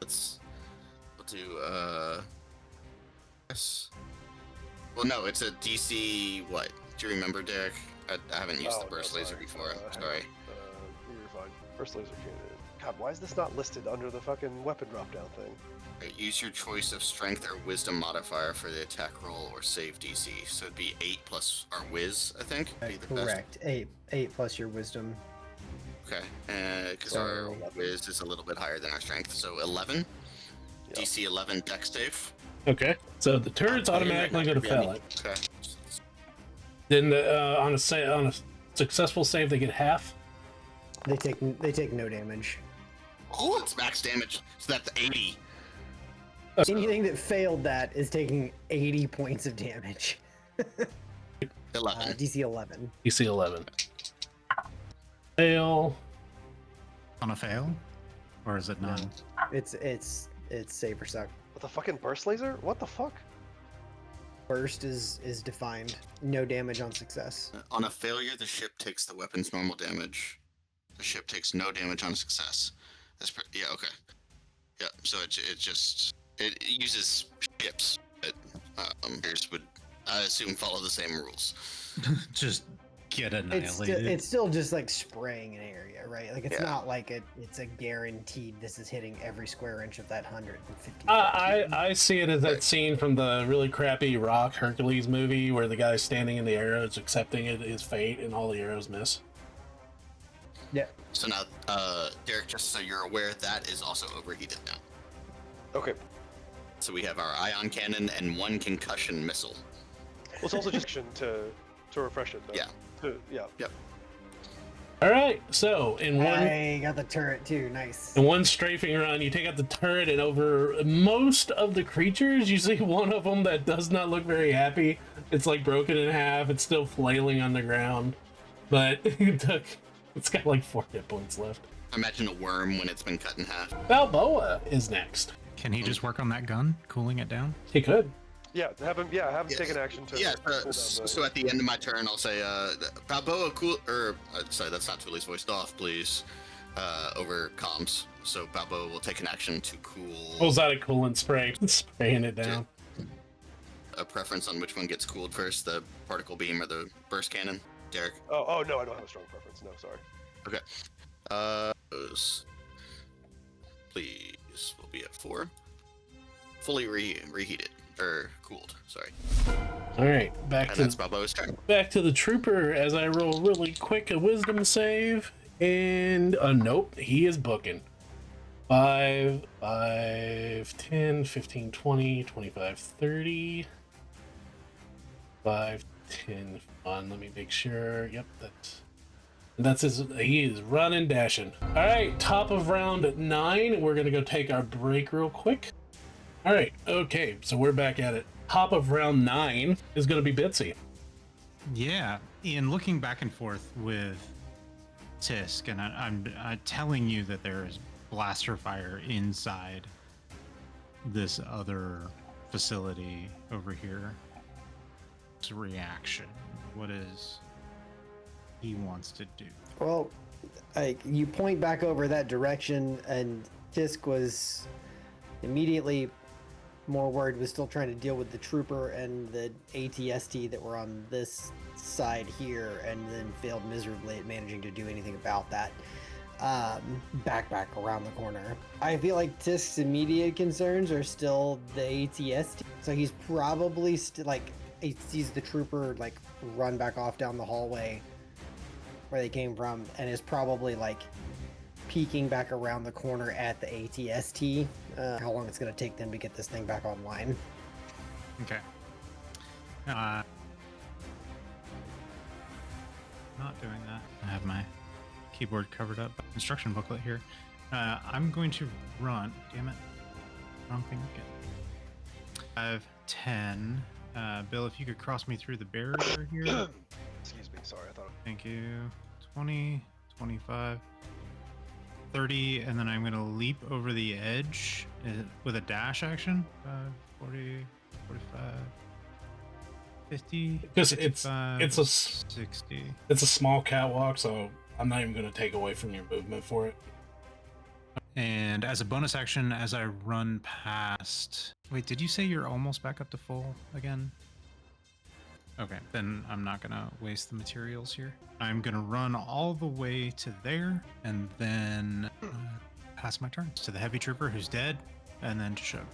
We'll do yes. Well, no, it's a DC. What? Do you remember, Derek? I haven't used Oh, the burst no, laser sorry. before. Hang on. Sorry. You're fine. First laser cannon. God, why is this not listed under the fucking weapon drop down thing? Use your choice of strength or wisdom modifier for the attack roll or save DC. So it'd be 8 plus our whiz, I think. Be the best. Correct. 8 plus your wisdom. Okay. Because So our 11. whiz is a little bit higher than our strength. So 11. Yeah. DC 11 dex save. Okay. So the turret's automatically going to fail it. Okay. Then on a successful save, they get half. They take no damage. Oh, it's max damage. So that's 80. Anything that failed that is taking 80 points of damage. 11. DC 11. DC 11. Fail. on a fail, or is it none? It's save or suck. With a fucking burst laser? What the fuck? Burst is defined. No damage on success. On a failure, the ship takes the weapon's normal damage. The ship takes no damage on success. Yeah, okay. Yeah, so it uses ships that here's would I assume follow the same rules. Just get It's annihilated. still just like spraying an area, right? Like it's Yeah. not like it's a guaranteed this is hitting every square inch of that 150. I see it as that scene from the really crappy Rock Hercules movie where the guy's standing in the arrows accepting his fate and all the arrows miss. Yeah. So now, Derek, just so you're aware, that is also overheated now. Okay. So we have our ion cannon and 1 concussion missile. Well, it's also just to refresh it. Though. Yeah. Yeah. All right, so in one I got the turret too. Nice. in one strafing run, you take out the turret, and over most of the creatures, you see one of them that does not look very happy. It's like broken in half. It's still flailing on the ground, but it's got like 4 hit points left. Imagine a worm when it's been cut in half. Balboa is next. Can he just work on that gun, cooling it down? He could. Yeah. Have him Yes. take an action to. Yeah, pull down the- so at the end of my turn, I'll say, Balboa, sorry, that's not Thule's voice, off, please, over comms. So Balboa will take an action to cool. Pulls out a coolant spray, spraying it down. A preference on which one gets cooled first, the particle beam or the burst cannon? Derek? Oh no, I don't have a strong preference. No, sorry. Okay. Please, we'll be at 4. Fully reheated, or cooled, sorry. All right, And that's Balboa's turn. back to the trooper as I roll really quick a wisdom save, and nope, he is booking. 5, 10, 15, 20, 25, 30. 5, 10, let me make sure. Yep, that's his. He is running, dashing. All right, top of round 9. We're gonna go take our break real quick. All right, okay, so we're back at it. Top of round 9 is gonna be Bitsy. Yeah, Ian, looking back and forth with Tisk, and I'm telling you that there is blaster fire inside this other facility over here. It's a reaction. What is he wants to do? Well, like you point back over that direction, and Tisk was immediately more worried, was still trying to deal with the trooper and the ATST that were on this side here, and then failed miserably at managing to do anything about that. Back around the corner. I feel like Tisk's immediate concerns are still the ATST, so he's probably still like, he sees the trooper like run back off down the hallway where they came from, and is probably like peeking back around the corner at the ATST. How long it's going to take them to get this thing back online. Okay. Not doing that. I have my keyboard covered up. Instruction booklet here. I'm going to run. Damn it. Wrong thing again. 5, 10. Bill, if you could cross me through the barrier here. Excuse me. Sorry, I thought. Thank you. 20, 25, 30, and then I'm going to leap over the edge with a dash action. 40, 45, 50, Because 55, it's a 60. it's a small catwalk, so I'm not even going to take away from your movement for it. And as a bonus action, as I run past... Wait, did you say you're almost back up to full again? Okay, then I'm not going to waste the materials here. I'm going to run all the way to there, and then pass my turn to the heavy trooper who's dead, and then to Shug.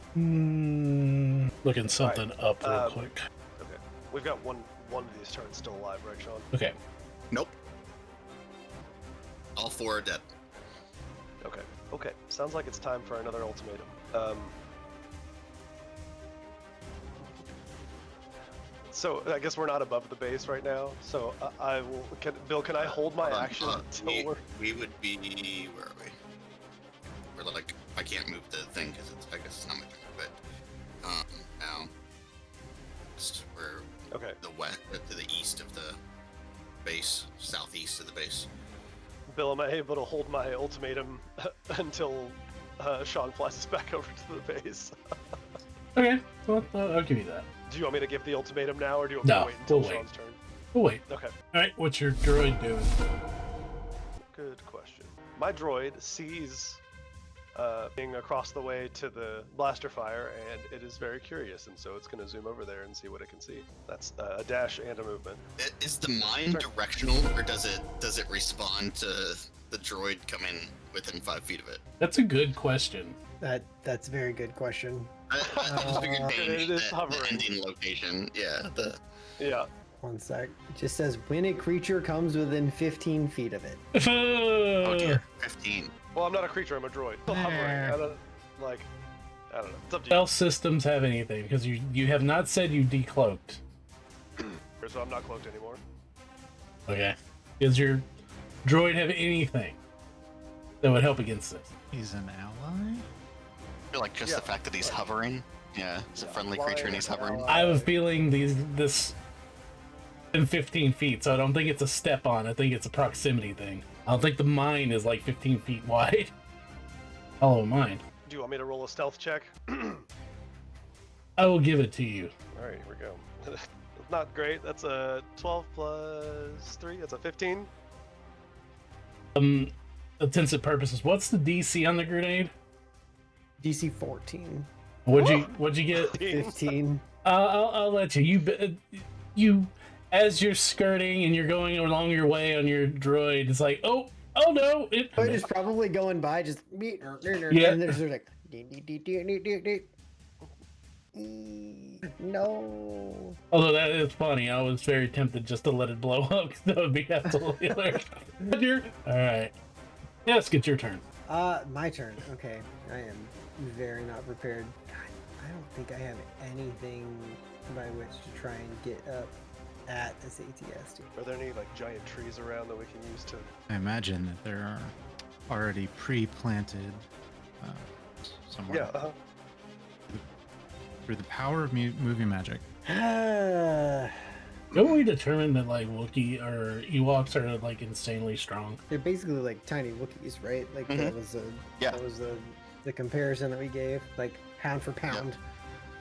Looking something up real Um, quick. Okay, we've got one of these turns still alive, right, Sean? Okay. Nope. All 4 are dead. Okay. Sounds like it's time for another ultimatum. So I guess we're not above the base right now. So I will. Bill, can I hold my action until we're? We would be. Where are we? We're like, I can't move the thing because I guess it's not my turn. But now, we're Okay. the west to the east of the base, southeast of the base. Bill, am I able to hold my ultimatum until Sean flies us back over to the base? Okay, well, I'll give you that. Do you want me to give the ultimatum now, or do you want me No, to wait until we'll wait. Sean's turn? Oh wait. Okay. All right, what's your droid doing? Good question. My droid sees being across the way to the blaster fire, and it is very curious, and so it's going to zoom over there and see what it can see. That's a dash and a movement. Is the mine directional, or does it respond to the droid coming within 5 feet of it? That's a good question. That's a very good question. I just figured it maybe is the hovering. ending location. Yeah. Yeah. One sec. It just says when a creature comes within 15 feet of it. Oh dear. 15. Well, I'm not a creature. I'm a droid. Still hovering. I don't know. It's up to you. Stealth systems have anything because you have not said you decloaked. So I'm not cloaked anymore. Okay. Does your droid have anything that would help against this? He's an ally? I feel like just the fact that he's hovering. Yeah, he's a friendly creature and he's hovering. I have a feeling this in 15 feet, so I don't think it's a step on. I think it's a proximity thing. I don't think the mine is like 15 feet wide. Follow mine. Do you want me to roll a stealth check? I will give it to you. All right, here we go. Not great. That's a 12 plus 3. That's a 15. Intended purposes. What's the DC on the grenade? DC 14. What'd you get? 15. I'll let you. You, as you're skirting and you're going along your way on your droid, it's like, oh no! Droid is probably going by, just Yeah. and there's like no. Although that is funny, I was very tempted just to let it blow up because that would be absolutely hilarious. All right, yes, get your turn. My turn. Okay, I am very not prepared. God, I don't think I have anything by which to try and get up at this ATST. Are there any like giant trees around that we can use to? I imagine that there are already pre-planted somewhere. Yeah. Through the power of movie magic. Don't we determine that like Wookiee or Ewoks are like insanely strong? They're basically like tiny Wookiees, right? Like that was the comparison that we gave, like pound for pound.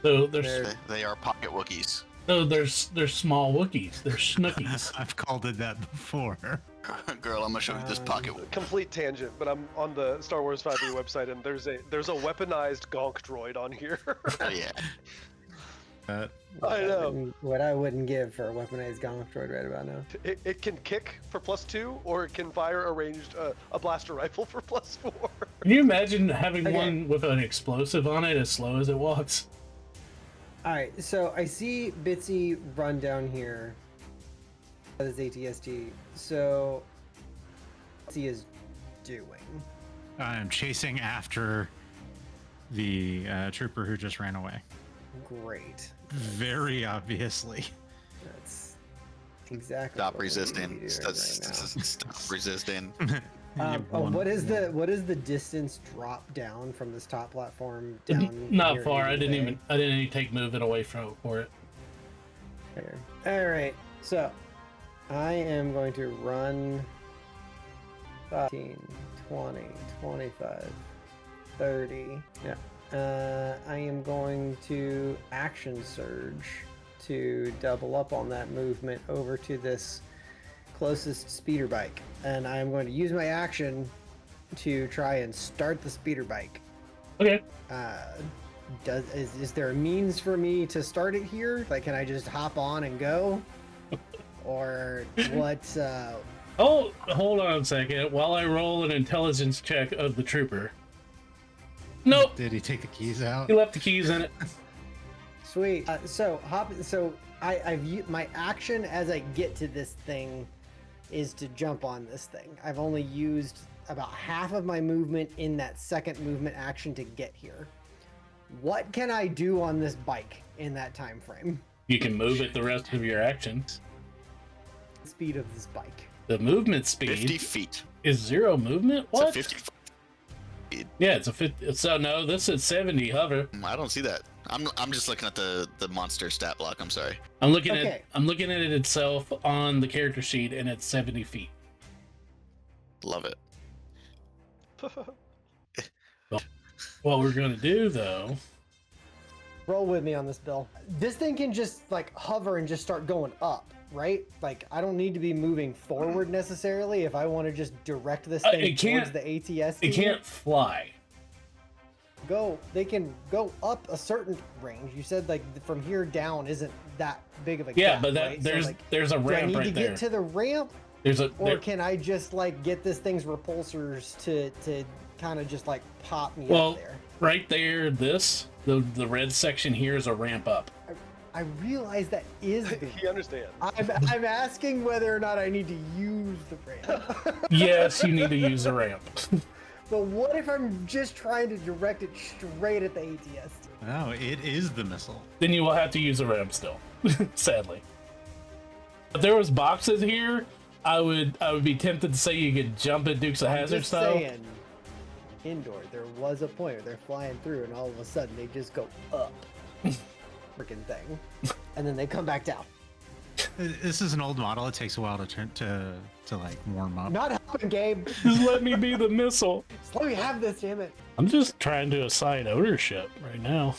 So They are pocket Wookiees. they're small Wookiees. They're Snookies. I've called it that before. Girl, I'm gonna show you this pocket. Complete tangent, but I'm on the Star Wars 5e website, and there's a weaponized gonk droid on here. Yeah. I know. What I wouldn't give for a weaponized gonk droid right about now. It can kick for +2, or it can fire a blaster rifle for +4. Can you imagine having Okay. one with an explosive on it as slow as it walks? All right, so I see Bitsy run down here. That is ATST. So, what's he is doing? I'm chasing after the trooper who just ran away. Great. Very obviously. That's exactly. Stop what we need resisting. to do right Stop resisting. now. What is the distance drop down from this top platform down? Not here far. into I the didn't bay? even take movement away for it. There. All right, so I am going to run 15, 20, 25, 30. Yeah. I am going to action surge to double up on that movement over to this closest speeder bike. And I'm going to use my action to try and start the speeder bike. Okay. Is there a means for me to start it here? Like, can I just hop on and go? Or what? Oh, hold on a second. While I roll an intelligence check of the trooper. Nope. Did he take the keys out? He left the keys in it. Sweet. So my action as I get to this thing is to jump on this thing. I've only used about half of my movement in that second movement action to get here. What can I do on this bike in that time frame? You can move it the rest of your actions. Speed of this bike. The movement speed 50 feet. is 0 movement? What? It's a 50. Yeah, it's a 50. So no, this is 70 hover. I don't see that. I'm just looking at the monster stat block. I'm sorry. I'm looking Okay. at it itself on the character sheet, and it's 70 feet. Love it. What we're gonna do though, Roll with me on this, Bill. This thing can just like hover and just start going up, right? Like I don't need to be moving forward necessarily if I want to just direct this thing it can't- towards the ATS. it can't fly. They can go up a certain range. You said like from here down isn't that big of a Yeah, gap, but right? So, there's like, a do I ramp need to right get there. to the ramp, There's a or there- can I just like get this thing's repulsors to kind of just like pop me well, up there? right there. The red section here is a ramp up. I realize that is the He understands. I'm asking whether or not I need to use the ramp. Yes, you need to use the ramp. But what if I'm just trying to direct it straight at the ATS? No, it is the missile. Then you will have to use the ramp still, sadly. If there was boxes here, I would be tempted to say you could jump at Dukes of Hazzard Just style. saying, indoor, there was a point where they're flying through and all of a sudden they just go up. Freaking thing. And then they come back down. This is an old model. It takes a while to turn to like warm up. Not happening, Gabe. Just let me be the missile. Just let me have this, damn it. I'm just trying to assign ownership right now.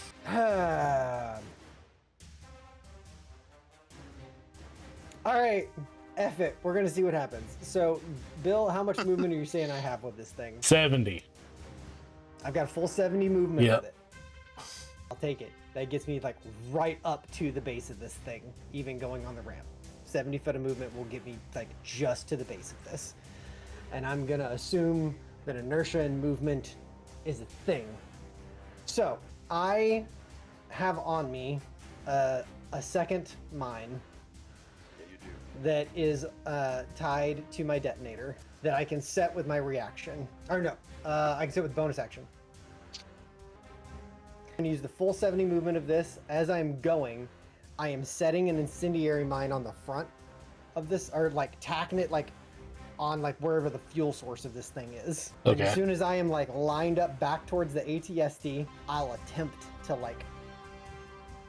All right, F it. We're gonna see what happens. So, Bill, how much movement are you saying I have with this thing? 70. I've got a full 70 movement Yep. with it. I'll take it. That gets me like right up to the base of this thing, even going on the ramp. 70 foot of movement will get me like just to the base of this. And I'm gonna assume that inertia and movement is a thing. So I have on me a second mine that is tied to my detonator that I can set with my reaction. Or no, I can set with bonus action. I'm gonna use the full 70 movement of this. As I'm going, I am setting an incendiary mine on the front of this, or like tacking it like on like wherever the fuel source of this thing is. And Okay. as soon as I am like lined up back towards the ATSD, I'll attempt to like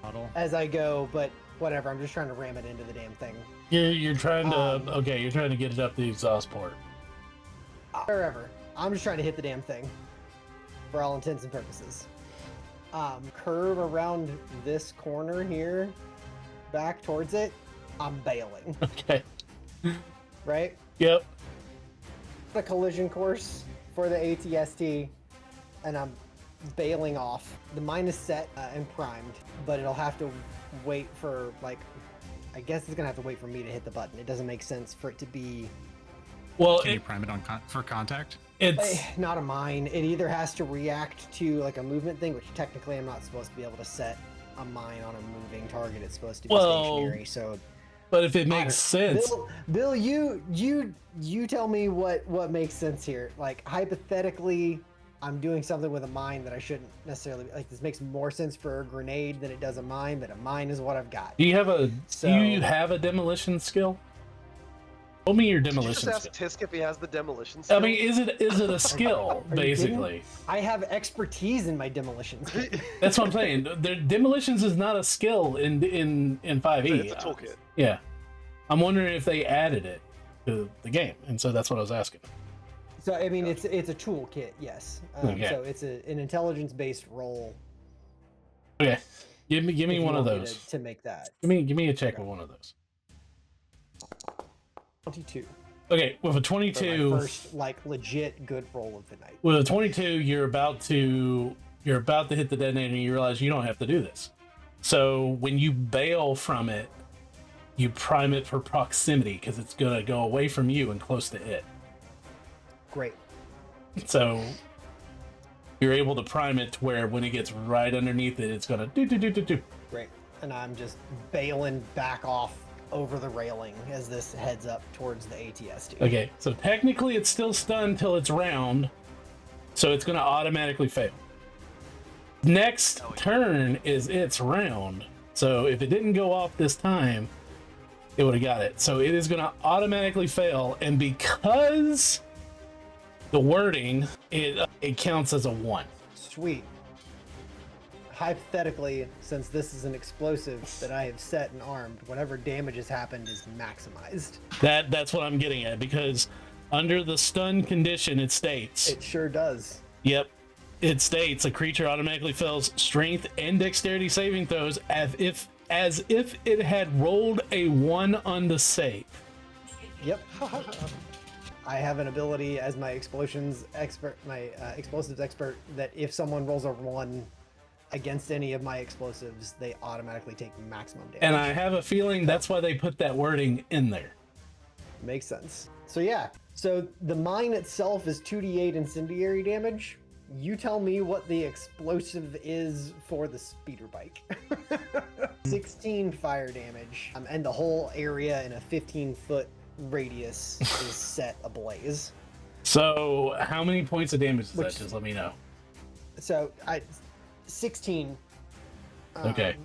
Model. as I go, but whatever. I'm just trying to ram it into the damn thing. You're trying to you're trying to get it up the exhaust port. Wherever. I'm just trying to hit the damn thing for all intents and purposes. Curve around this corner here, back towards it. I'm bailing, Okay. right? Yep. the collision course for the ATST, and I'm bailing off. The mine is set and primed, but it'll have to wait for, like, I guess it's gonna have to wait for me to hit the button. It doesn't make sense for it to be Well, Can you prime it on for contact? it's not a mine. It either has to react to like a movement thing, which technically I'm not supposed to be able to set a mine on a moving target. It's supposed to be stationary. So, but if it makes sense, Bill, you tell me what makes sense here. Like, hypothetically, I'm doing something with a mine that I shouldn't necessarily, like, this makes more sense for a grenade than it does a mine, but a mine is what I've got. do you have a So- do you have a demolition skill? Show me your Did you demolition just ask skill. Tisk if he has the demolition I skill? mean, is it a skill Are you basically? I have expertise in my demolitions. That's what I'm saying. Demolitions is not a skill in 5e. It's a toolkit. Yeah, I'm wondering if they added it to the game, and so that's what I was asking. So I mean, it's a toolkit, yes. Okay. So it's an intelligence-based roll. Okay, give me if you one of want me those. to make that. Give me a check with one of those. 22. Okay, with a For 22, my first like legit good roll of the night. with a 22, you're about to hit the detonator, and you realize you don't have to do this. So when you bail from it, you prime it for proximity because it's gonna go away from you and close to it. Great. So you're able to prime it to where when it gets right underneath it, it's gonna do. Great. And I'm just bailing back off over the railing as this heads up towards the ATST. Okay, so technically it's still stunned till it's round, so it's gonna automatically fail. Next turn is its round, so if it didn't go off this time, it would have got it. So it is gonna automatically fail, and because the wording, it counts as a 1. Sweet. Hypothetically, since this is an explosive that I have set and armed, whatever damage has happened is maximized. That's what I'm getting at, because under the stun condition, it states, It sure does. yep, it states a creature automatically fails strength and dexterity saving throws as if it had rolled a 1 on the save. Yep. I have an ability as my explosives expert, that if someone rolls a 1 against any of my explosives, they automatically take maximum damage. And I have a feeling that's why they put that wording in there. Makes sense. So yeah, so the mine itself is 2d8 incendiary damage. You tell me what the explosive is for the speeder bike. 16 fire damage, and the whole area in a 15-foot radius is set ablaze. So how many points of damage is that? Which- Just let me know. So 16. Okay.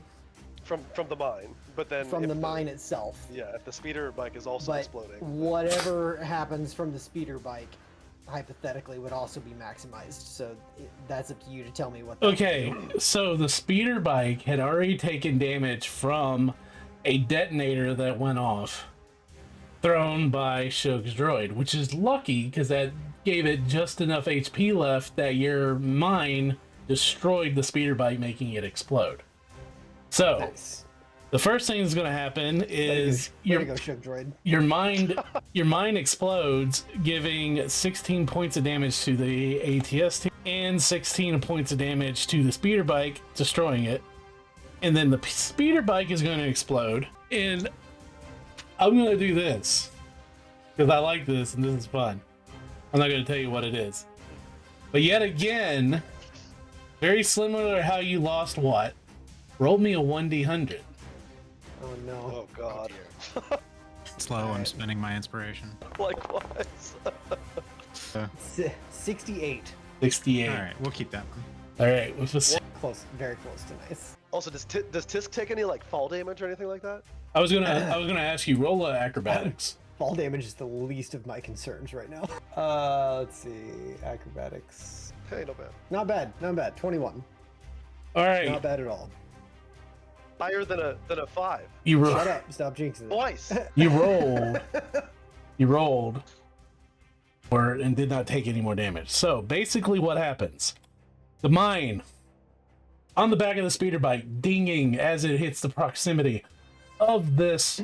From the mine, but then From if the mine itself. Yeah, if the speeder bike is also But exploding. whatever happens from the speeder bike, hypothetically, would also be maximized. So that's up to you to tell me what. That Okay, so the speeder bike had already taken damage from a detonator that went off, thrown by Shug's droid, which is lucky because that gave it just enough HP left that your mine destroyed the speeder bike, making it explode. So Nice. the first thing that's going to happen is Way to go, Shug Droid. your mind explodes, giving 16 points of damage to the ATST and 16 points of damage to the speeder bike, destroying it. And then the speeder bike is going to explode, and I'm going to do this because I like this and this is fun. I'm not going to tell you what it is, but yet again, very similar to how you lost Watt. Roll me a 1d100. Oh no. Oh god. Slow, I'm spinning my inspiration. Likewise. 68. 68. All right, we'll keep that one. All right. With the Close. Very close to nice. Also, does Tisk take any like fall damage or anything like that? I was gonna ask you, roll acrobatics. Fall damage is the least of my concerns right now. Let's see. Acrobatics. Hey, not bad. Not bad. Not bad. 21. All right, Not bad at all. Higher than a 5. you Shut up. Stop jinxing it. Twice. you rolled, and did not take any more damage. So basically, what happens? The mine on the back of the speeder bike dinging as it hits the proximity of this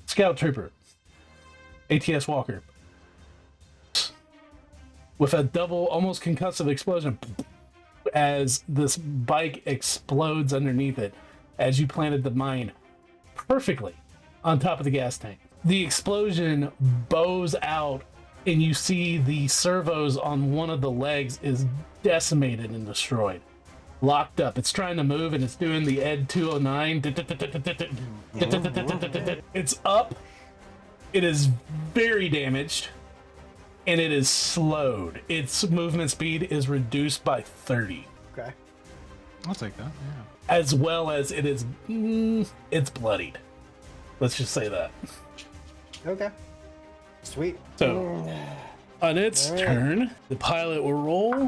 scout trooper, ATS Walker, with a double, almost concussive explosion as this bike explodes underneath it as you planted the mine perfectly on top of the gas tank. The explosion bows out, and you see the servos on one of the legs is decimated and destroyed. Locked up. It's trying to move, and it's doing the Ed 209. It's up. It is very damaged, and it is slowed. Its movement speed is reduced by 30. Okay. I'll take that. Yeah. As well as it is, it's bloodied. Let's just say that. Okay. Sweet. So, on its All right. turn, the pilot will roll.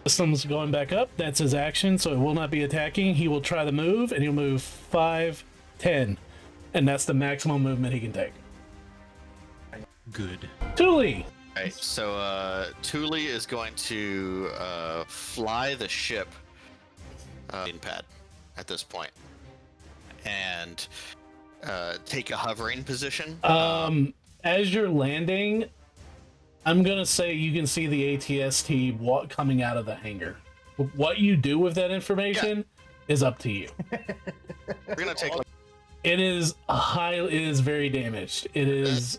System's going back up. That's his action, so it will not be attacking. He will try to move, and he'll move 5, 10. And that's the maximum movement he can take. Good. Thule! Right. So Thule is going to fly the ship pad at this point, and take a hovering position. As you're landing, I'm gonna say you can see the ATST coming out of the hangar. What you do with that information is up to you. We're gonna take. It is it is very damaged. It's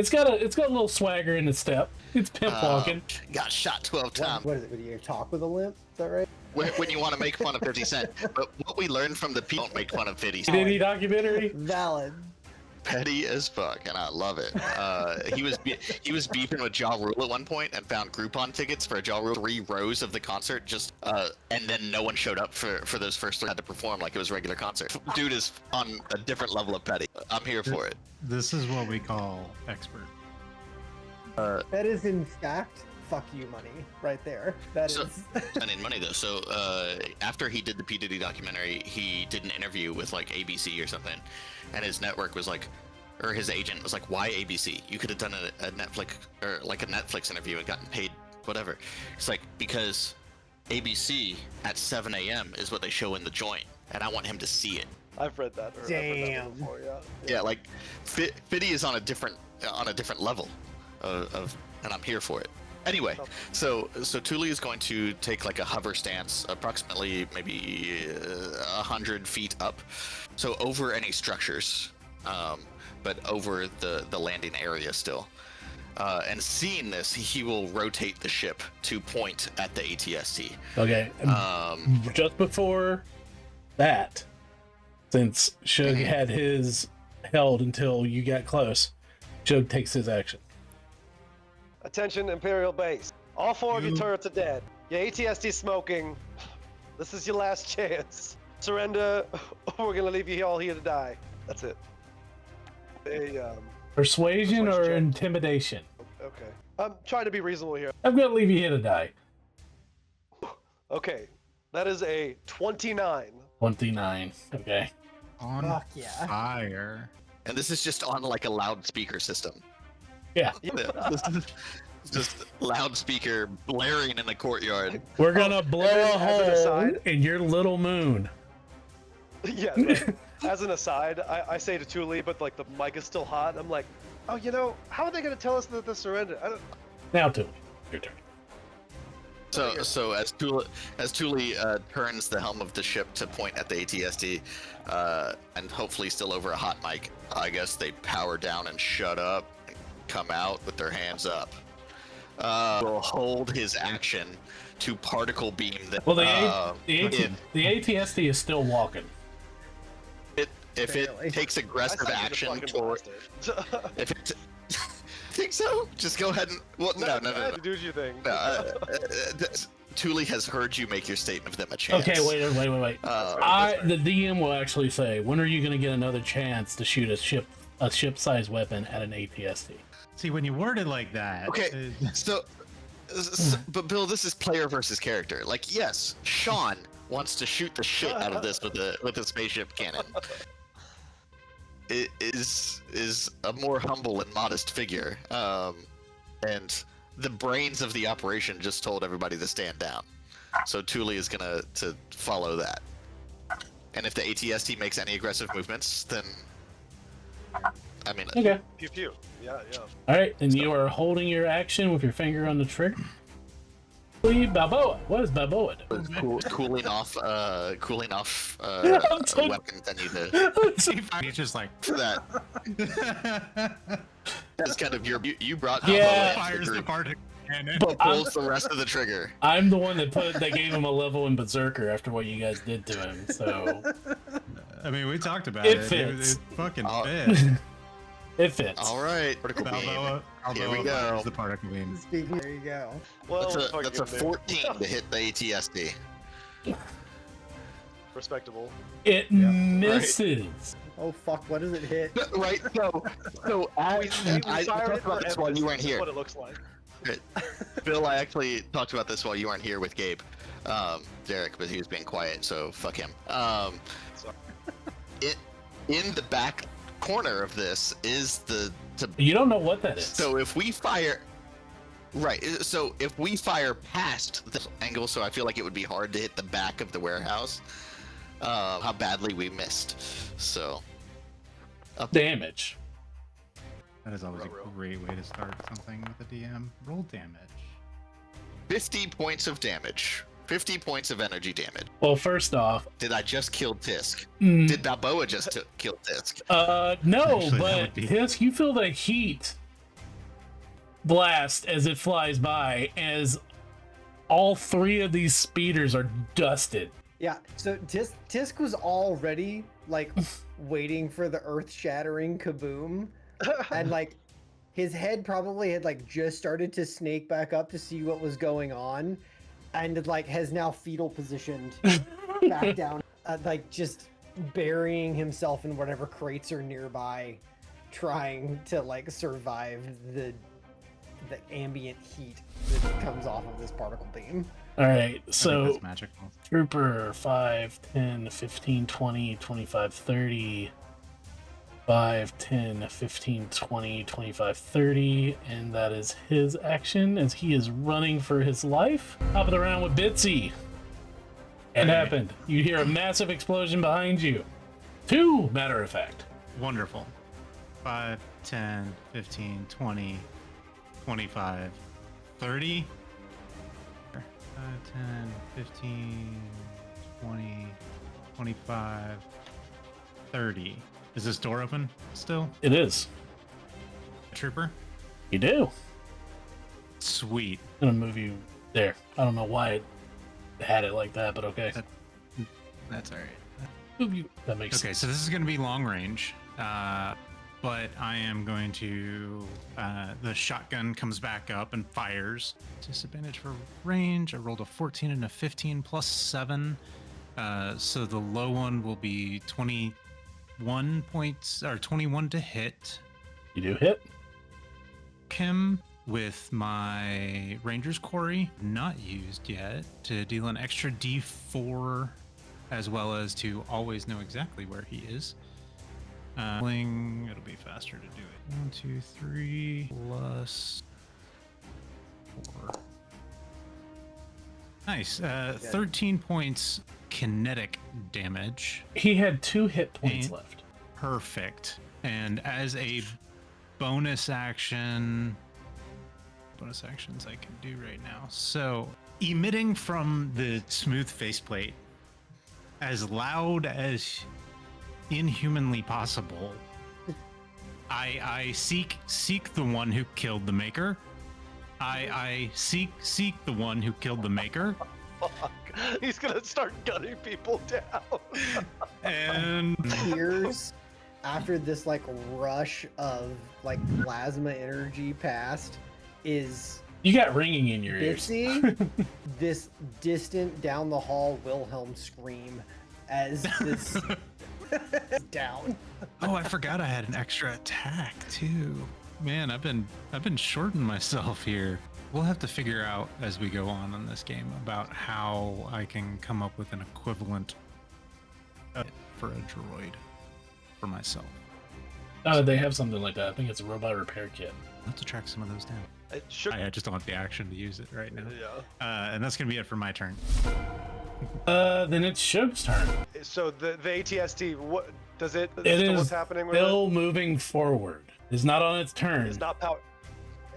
got a little swagger in its step. It's pimp walking. Got shot 12 times. What is it? Would you talk with a limp? Is that right? When you want to make fun of 50 Cent. But what we learned from the people, don't make fun of 50 Cent. Any documentary? Valid. Petty as fuck, and I love it. He was beefing with Ja Rule at one point and found Groupon tickets for Ja Rule 3 rows of the concert, and then no one showed up for those first 3. Had to perform like it was a regular concert. Dude is on a different level of petty. I'm here for it. This is what we call expert. That is in fact fuck you money right there. That So- is. Spending money though. So after he did the P Diddy documentary, he did an interview with like ABC or something, and his network was like, or his agent was like, "Why ABC? You could have done a Netflix or like a Netflix interview and gotten paid whatever." It's like, because ABC at 7 a.m. is what they show in the joint, and I want him to see it. I've read that. I've read Damn. that before, yeah. Yeah, like Fiddy is on a different level of, and I'm here for it. Anyway, so Thule is going to take like a hover stance, approximately maybe 100 feet up, so over any structures, but over the landing area still. And seeing this, he will rotate the ship to point at the ATST. Okay. Just before that, since Shug had his held until you got close, Shug takes his action. Attention, Imperial Base. All 4 of your turrets are dead. Your ATST smoking. This is your last chance. Surrender, or we're gonna leave you all here to die. That's it. Persuasion or check. intimidation? Okay. I'm trying to be reasonable here. I'm gonna leave you here to die. Okay. That is a 29. 29. Okay. On Fuck yeah. fire. And this is just on like a loudspeaker system. Yeah. This is just loudspeaker blaring in the courtyard. We're gonna blow then a as an hole aside- in your little moon. Yeah. Right. As an aside, I say to Thule, but like the mic is still hot. I'm like, oh, how are they gonna tell us that they surrender? I don't. Now, Thule, your turn. So as Thule turns the helm of the ship to point at the ATST, and hopefully still over a hot mic, I guess they power down and shut up, and come out with their hands up. Will hold his action to particle beam them. Well, the ATST is still walking. If Barely. it takes aggressive I action fucking toward, blasted. if it think so, just go ahead and no. Do your thing. Thule has heard you make your statement of them a chance. Okay, wait. That's The DM will actually say, when are you going to get another chance to shoot a ship-sized weapon at an ATST? See, when you word it like that. Okay, so, but Bill, this is player versus character. Like, yes, Sean wants to shoot the shit out of this with a spaceship cannon. It is a more humble and modest figure, and the brains of the operation just told everybody to stand down. So Thule is gonna to follow that. And if the ATST makes any aggressive movements, then I mean, Okay. Pew pew. Yeah. All right, and you are holding your action with your finger on the trigger. Balboa. What is Balboa doing? Cooling off I'm so- weapons. I need to He's just like for that. That's kind of you brought Yeah. Balboa into fires the the group, particle cannon. but pulls the rest of the trigger. I'm the one that gave him a level in Berserker after what you guys did to him. So I mean, we talked about It it. fits. It fucking Oh. fit. it fits. All right, particle beam. Balboa Here we fires go. the particle beam. Speaking, there you go. Well, That's a 14 to hit the ATSD. Respectable. It misses. Oh fuck! What does it hit? Right. So We I fired talked it about for this while you weren't emphasis, here. What it looks like. Bill, I actually talked about this while you weren't here with Gabe, Derek, but he was being quiet, so fuck him. Sorry. In the back corner of this is You don't know what that is. so if we fire, right? So if we fire past this angle, so I feel like it would be hard to hit the back of the warehouse. How badly we missed. So Damage. That is always a Ruh-roh. great way to start something with a DM. Roll damage. 50 points of damage. 50 points of energy damage. Well, first off, Did I just kill Tisk? mm, Did Balboa just kill Tisk? no, Actually, that but would be- Tisk, you feel the heat blast as it flies by, as all three of these speeders are dusted. Yeah. So Tisk was already like waiting for the earth-shattering kaboom, and like his head probably had like just started to snake back up to see what was going on, and like has now fetal positioned back down, like just burying himself in whatever crates are nearby, trying to like survive the ambient heat that comes off of this particle beam. All right, I think so that's magical. Trooper 5, 10, 15, 20, 25, 30. 5, 10, 15, 20, 25, 30. And that is his action as he is running for his life. Top of the round with Bitsy. It happened. You hear a massive explosion behind you. 2, matter of fact. Wonderful. 5, 10, 15, 20, 25, 30. 5, 10, 15, 20, 25, 30. Is this door open still? It is. Trooper? You do. Sweet. I'm gonna move you there. I don't know why it had it like that, but okay. That's all right. Move you. That makes Okay, sense. so this is going to be long range, but I am going to. The shotgun comes back up and fires. Disadvantage for range. I rolled a 14 and a 15 plus 7. So the low one will be 21 points, or 21 to hit. You do hit. Him with my Ranger's Quarry, not used yet, to deal an extra d4, as well as to always know exactly where he is. It'll be faster to do it. 1, 2, 3 plus 4. Nice. 13 points kinetic damage. He had 2 hit points And- left. Perfect. And as a bonus action, bonus actions I can do right now. So, emitting from the smooth faceplate, as loud as inhumanly possible, I seek the one who killed the maker. I seek the one who killed the maker. Fuck. He's gonna start gunning people down. And Tears after this like rush of like plasma energy passed is You got ringing in your ears. Bitsy. This distant down the hall Wilhelm scream as this down. oh, I forgot I had an extra attack too. Man, I've been shorting myself here. We'll have to figure out as we go on in this game about how I can come up with an equivalent for a droid for myself. They have something like that. I think it's a robot repair kit. I'll have to track some of those down. It should. I just don't have the action to use it right now. Yeah. And that's gonna be it for my turn. Then it's Shug's turn. So the ATST, what does it? It so is what's happening with still moving forward. It's not on its It turn. is not power.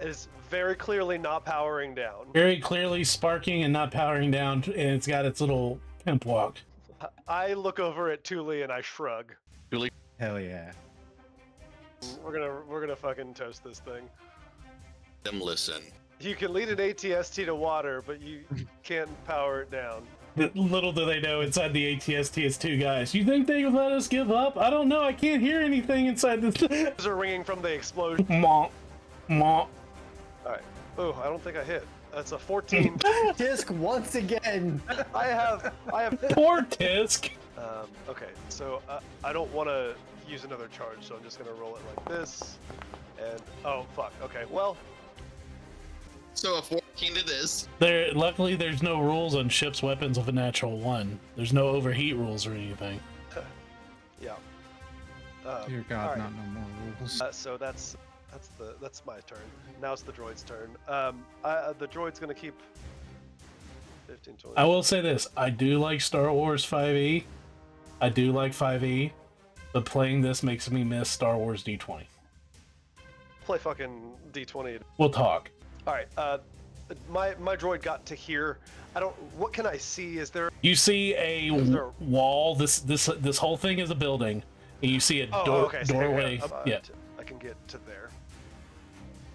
It is very clearly not powering down. Very clearly sparking and not powering down, and it's got its little pimp walk. I look over at Thule and I shrug. Hell yeah. We're gonna fucking toast this thing. Them listen. You can lead an ATST to water, but you can't power it down. Little do they know, inside the ATST is two guys. You think they would let us give up? I don't know. I can't hear anything inside this. Those are ringing from the explosion. Mom. All right. Oh, I don't think I hit. That's a 14. Disc once again. I have. Poor Tisk. Okay, so I don't want to use another charge, so I'm just gonna roll it like this. And oh fuck. Okay. Well, So a 14 it is. Luckily, there's no rules on ship's weapons of a natural 1. There's no overheat rules or anything. yeah. Dear God, alright. not no more rules. So that's my turn. Now it's the droid's turn. The droid's gonna keep 15, 20. I will say this. I do like Star Wars 5e. I do like 5e. But playing this makes me miss Star Wars D20. Play fucking D20. We'll talk. All right. My droid got to here. I don't. What can I see? Is there? You see a there- wall. This whole thing is a building. And you see a okay. So doorway. yeah. I can get to there.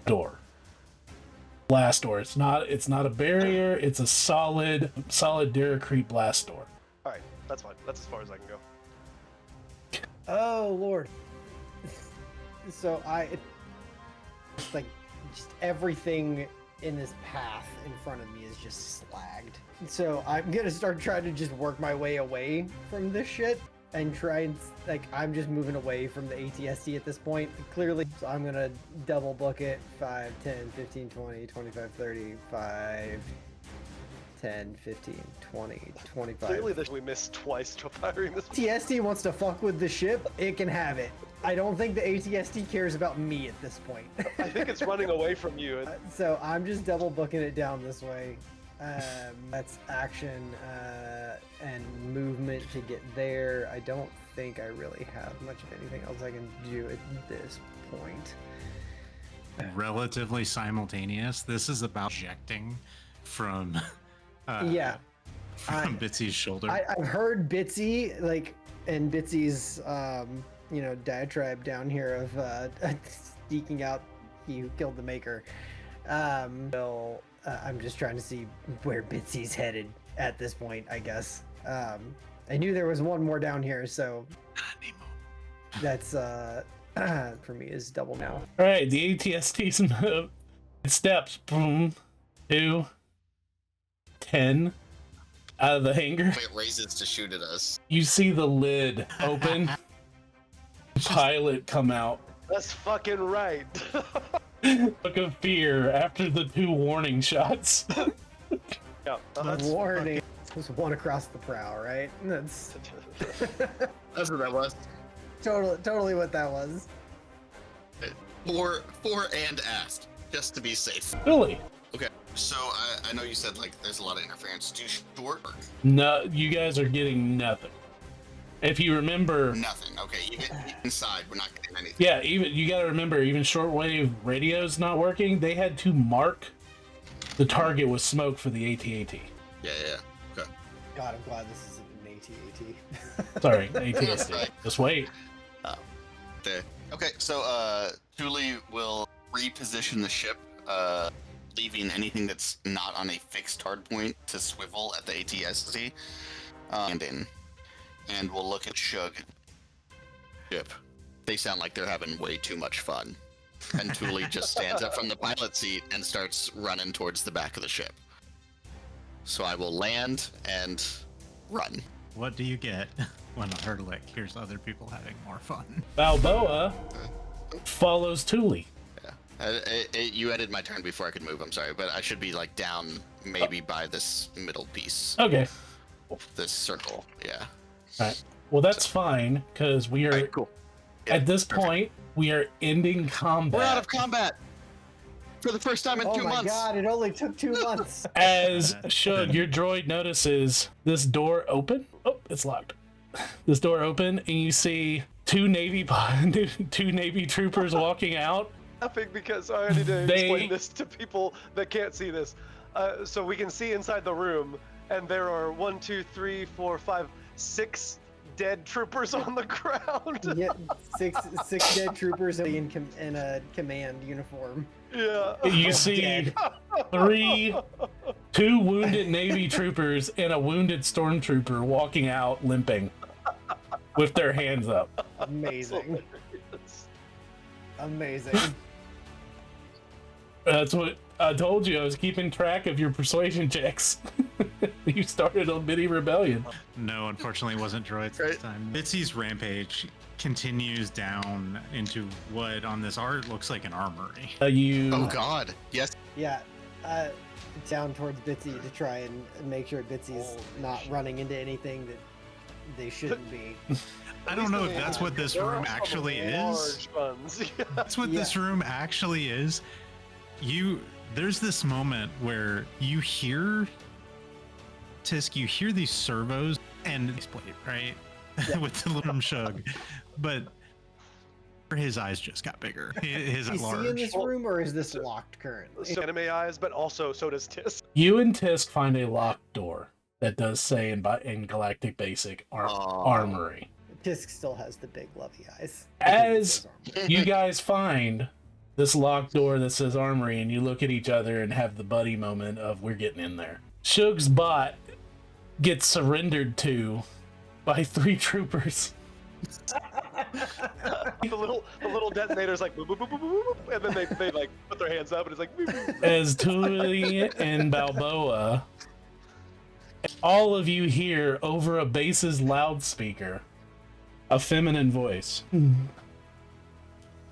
Door. Blast door. It's not a barrier. It's a solid Duracrete blast door. All right. That's fine. That's as far as I can go. Oh Lord. So it's like just everything in this path in front of me is just slagged. So I'm gonna start trying to just work my way away from this shit and try and I'm just moving away from the ATST at this point, clearly. So I'm gonna double book it 5, 10, 15, 20, 25, 30, 5, 10, 15, 20, 25. Clearly, we missed twice to firing this. ATST wants to fuck with the ship, it can have it. I don't think the ATST cares about me at this point. I think it's running away from you. So I'm just double booking it down this way. That's action and movement to get there. I don't think I really have much of anything else I can do at this point. Relatively simultaneous. This is about ejecting from Yeah. from Bitsy's shoulder. I've heard Bitsy, and Bitsy's, diatribe down here of sneaking out, he who killed the maker. I'm just trying to see where Bitsy's headed at this point, I guess. I knew there was one more down here, so that's for me is double now. All right, the ATST's move. It steps, boom, 2, 10 out of the hangar. It raises to shoot at us. You see the lid open. Pilot come out. That's fucking right. Look of fear after the 2 warning shots. Yeah. Warning. There's one across the prow, right? That's That's what that was. totally what that was. Fore and aft, just to be safe. Really? Okay, so I know you said there's a lot of interference. Do short work? No, you guys are getting nothing. If you remember, Nothing. Okay, even inside, we're not getting anything. yeah, even you gotta remember, even shortwave radios not working. They had to mark the target with smoke for the AT-AT. Yeah. Okay. God, I'm glad this isn't an AT-AT. Sorry, ATSD. Right. Just wait. There. Okay, so Julie will reposition the ship, leaving anything that's not on a fixed hard point to swivel at the ATST, and we'll look at Shug ship. They sound like they're having way too much fun. And Thule just stands up from the pilot seat and starts running towards the back of the ship. So I will land and run. What do you get when a Hurtlick hears other people having more fun? Balboa follows Thule. Yeah. You ended my turn before I could move, I'm sorry, but I should be down maybe by this middle piece. Okay. This circle, yeah. All right. Well, that's fine, because we are, Cool. at this point, we are ending combat. We're out of combat! For the first time in Oh 2 my months! god, it only took 2 months. As Shug, your droid notices this door open. Oh, it's locked. This door open, and you see two Navy troopers walking out. Laughing because I need to They- explain this to people that can't see this. So we can see inside the room, and there are 1, 2, 3, 4, 5, 6 dead troopers on the ground. Yeah, six dead troopers in a command uniform. Yeah. You see two wounded Navy troopers and a wounded stormtrooper walking out limping with their hands up. Amazing. Amazing. That's what I told you. I was keeping track of your persuasion checks. You started a mini rebellion. No, unfortunately, it wasn't droids Right. this time. Bitsy's rampage continues down into what on this art looks like an armory. You Oh God, yes. Yeah. Down towards Bitsy to try and make sure Bitsy's not running into anything that they shouldn't be. I don't know if that's what this There are room some actually is. large guns. Yeah. That's what this room actually is. There's this moment where you hear Tisk, you hear these servos and plate, right? With the little Shug. But his eyes just got bigger. His Is he in large. this room or is this locked currently? So anime eyes, but also so does Tisk. You and Tisk find a locked door that does say in Galactic Basic Armory. Tisk still has the big lovey eyes. As you guys find this locked door that says Armory, and you look at each other and have the buddy moment of we're getting in there. Shug's bot gets surrendered to by 3 troopers. the little detonator's like boop, boop, boop, boop, boop, boop, and then they like put their hands up and it's like boop, boop, boop. As Tuli and Balboa, all of you hear over a base's loudspeaker a feminine voice.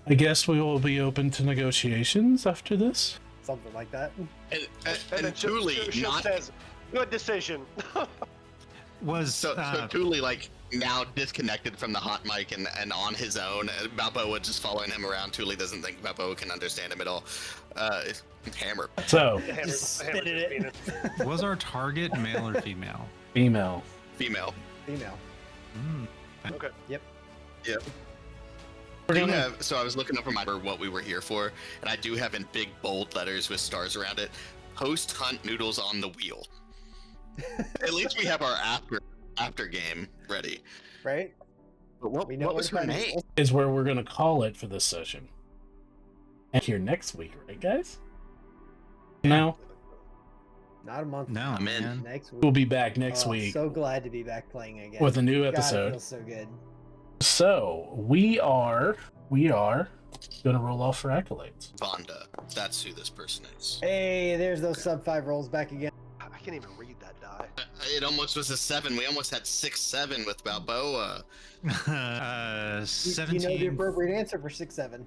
I guess we will be open to negotiations after this. Something like that. And then Thule Shug not says, "Good decision." so Thule like now disconnected from the hot mic and on his own. Balboa just following him around. Thule doesn't think Balboa can understand him at all. Hammer. So, Just Hammer spit it. Was our target male or female? female. Female. Female. Okay. Yep. We're I do gonna- have, so I was looking over for what we were here for, and I do have in big bold letters with stars around it, post hunt noodles on the wheel. At least we have our after game ready. Right? But what We know was where her to find name? it. is where we're gonna call it for this session. And here next week, right, guys? No, Not a month. No, I'm in. man. Next week. we'll be back next Oh, week So glad to be back playing again. with a new God, it episode. feels so good. So we are gonna roll off for accolades. Vonda. That's who this person is. Hey, there's those sub 5 rolls back again. I can't even read that die. It almost was a 7. We almost had 6-7 with Balboa. You know the 17. appropriate answer for 6-7.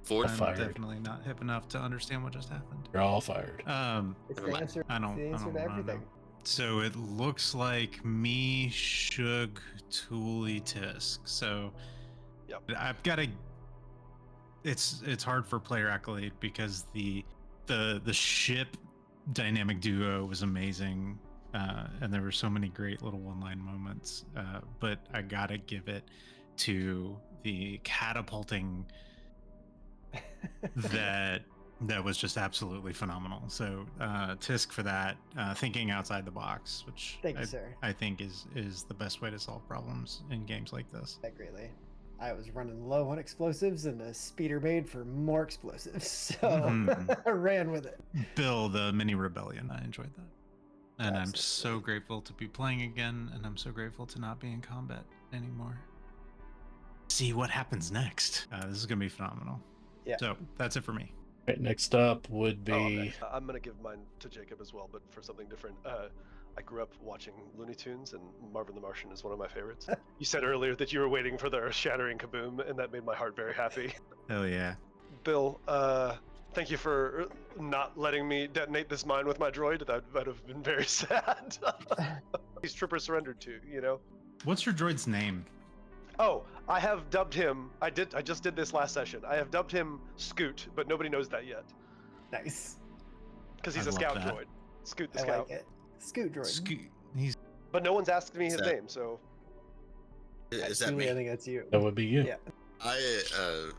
4. I'm Fired. definitely not hip enough to understand what just happened. You're all fired. It's Never the mind. answer. I don't- It's the I answer don't to wanna everything. know. So it looks like me, Shug, Thule, Tisk. So Yep. I've got to. It's hard for player accolade because the ship dynamic duo was amazing, and there were so many great little one-line moments. But I gotta give it to the catapulting that was just absolutely phenomenal. So Tisk for that, thinking outside the box, which Thank you, sir. I think is the best way to solve problems in games like this. That greatly. I was running low on explosives and a speeder made for more explosives, so Mhm. I ran with it. Bill, the mini rebellion, I enjoyed that. And I'm so Absolutely. grateful to be playing again, and I'm so grateful to not be in combat anymore. See what happens next. This is gonna be phenomenal. Yeah. So that's it for me. Right, next up would be Oh, okay. I'm gonna give mine to Jacob as well, but for something different. I grew up watching Looney Tunes, and Marvin the Martian is one of my favorites. You said earlier that you were waiting for the shattering kaboom, and that made my heart very happy. Hell yeah. Bill, thank you for not letting me detonate this mine with my droid. That would have been very sad. These troopers surrendered to, you know? What's your droid's name? Oh, I have dubbed him. I just did this last session. I have dubbed him Scoot, but nobody knows that yet Nice. because he's I a love scout that. droid. Scoot the I scout. like it. Scoot droid. He's But no one's asked me his So- name, so Is that Julie, me? I think that's you. That would be you. Yeah. I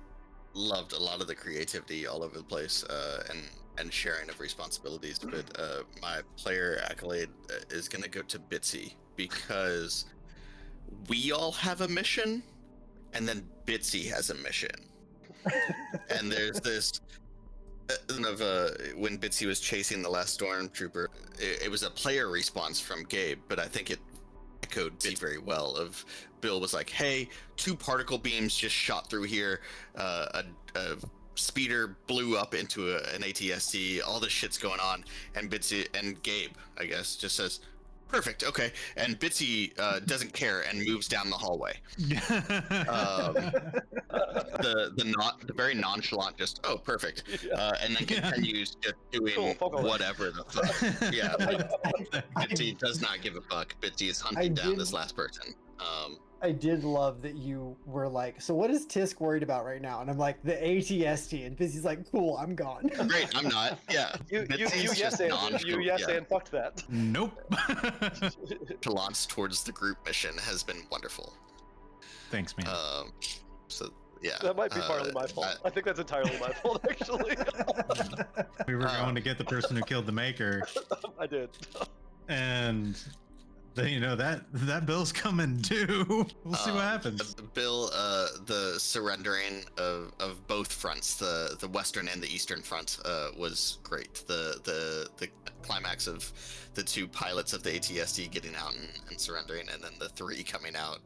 loved a lot of the creativity all over the place and sharing of responsibilities, but my player accolade is going to go to Bitsy because we all have a mission, and then Bitsy has a mission. And there's this of when Bitsy was chasing the last stormtrooper, it was a player response from Gabe, but I think it echoed Bitsy very well. Of Bill was like, "Hey, 2 particle beams just shot through here. A speeder blew up into an ATST. All this shit's going on." And Bitsy and Gabe, I guess, just says, "Perfect, okay." And Bitsy doesn't care and moves down the hallway. The very nonchalant, just perfect, and then continues just doing whatever the fuck. Yeah, Bitsy does not give a fuck. Bitsy is hunting down this last person. I did love that you were like, so what is Tisk worried about right now? And I'm like, the ATST, and Busy's like, cool, I'm gone. Great, I'm not. Yeah, You yes and fucked that. Nope. Nonchalance towards the group mission has been wonderful. Thanks, man. So yeah, That might be partly my fault. I think that's entirely my fault, actually. We were going to get the person who killed the maker, I did. and that bill's coming too. We'll see what happens. Bill, the surrendering of both fronts, the western and the eastern front, was great. The climax of the 2 pilots of the ATST getting out and surrendering, and then the 3 coming out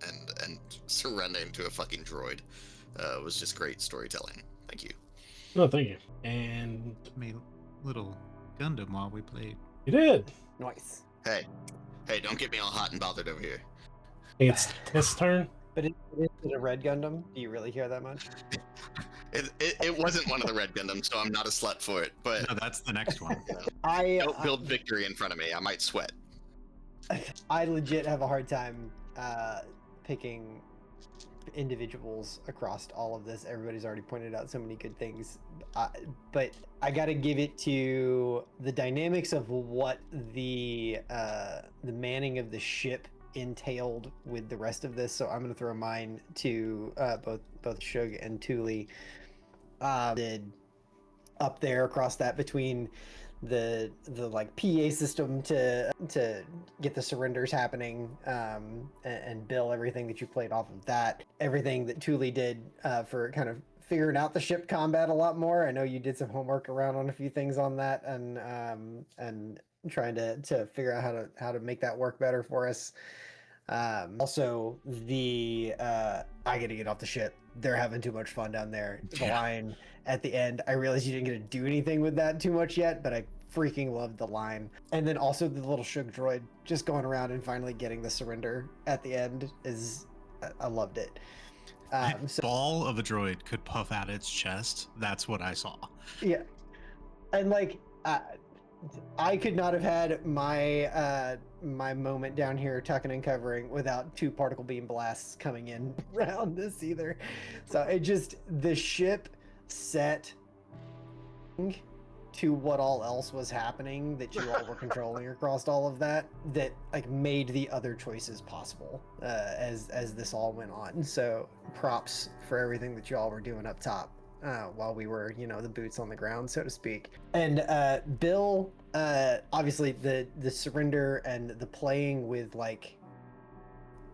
and surrendering to a fucking droid, was just great storytelling. Thank you. No, thank you. And Made little Gundam while we played. you did. Nice. Hey, don't get me all hot and bothered over here. It's his turn. But is it a red Gundam? Do you really hear that much? It wasn't one of the red Gundams, so I'm not a slut for it. But No, that's the next one. don't build victory in front of me. I might sweat. I legit have a hard time picking individuals across all of this. Everybody's already pointed out so many good things, but I gotta give it to the dynamics of what the manning of the ship entailed with the rest of this. So I'm gonna throw mine to both Shug and Thule. Did up there across that between the like PA system to get the surrenders happening, and Bill, everything that you played off of that, everything that Thule did for kind of figuring out the ship combat a lot more. I know you did some homework around on a few things on that, and trying to figure out how to make that work better for us. Also, the I gotta get off the ship. They're having too much fun down there. The line at the end, I realized you didn't get to do anything with that too much yet, but I freaking loved the line. And then also the little Shug droid just going around and finally getting the surrender at the end I loved it. So, Ball of a droid could puff out its chest. That's what I saw. yeah, and like I could not have had my my moment down here tucking and covering without 2 particle beam blasts coming in around this either. So it just, the ship set to what all else was happening that you all were controlling across all of that like made the other choices possible as this all went on. So props for everything that you all were doing up top while we were, the boots on the ground, so to speak. And Bill, obviously the surrender and the playing with like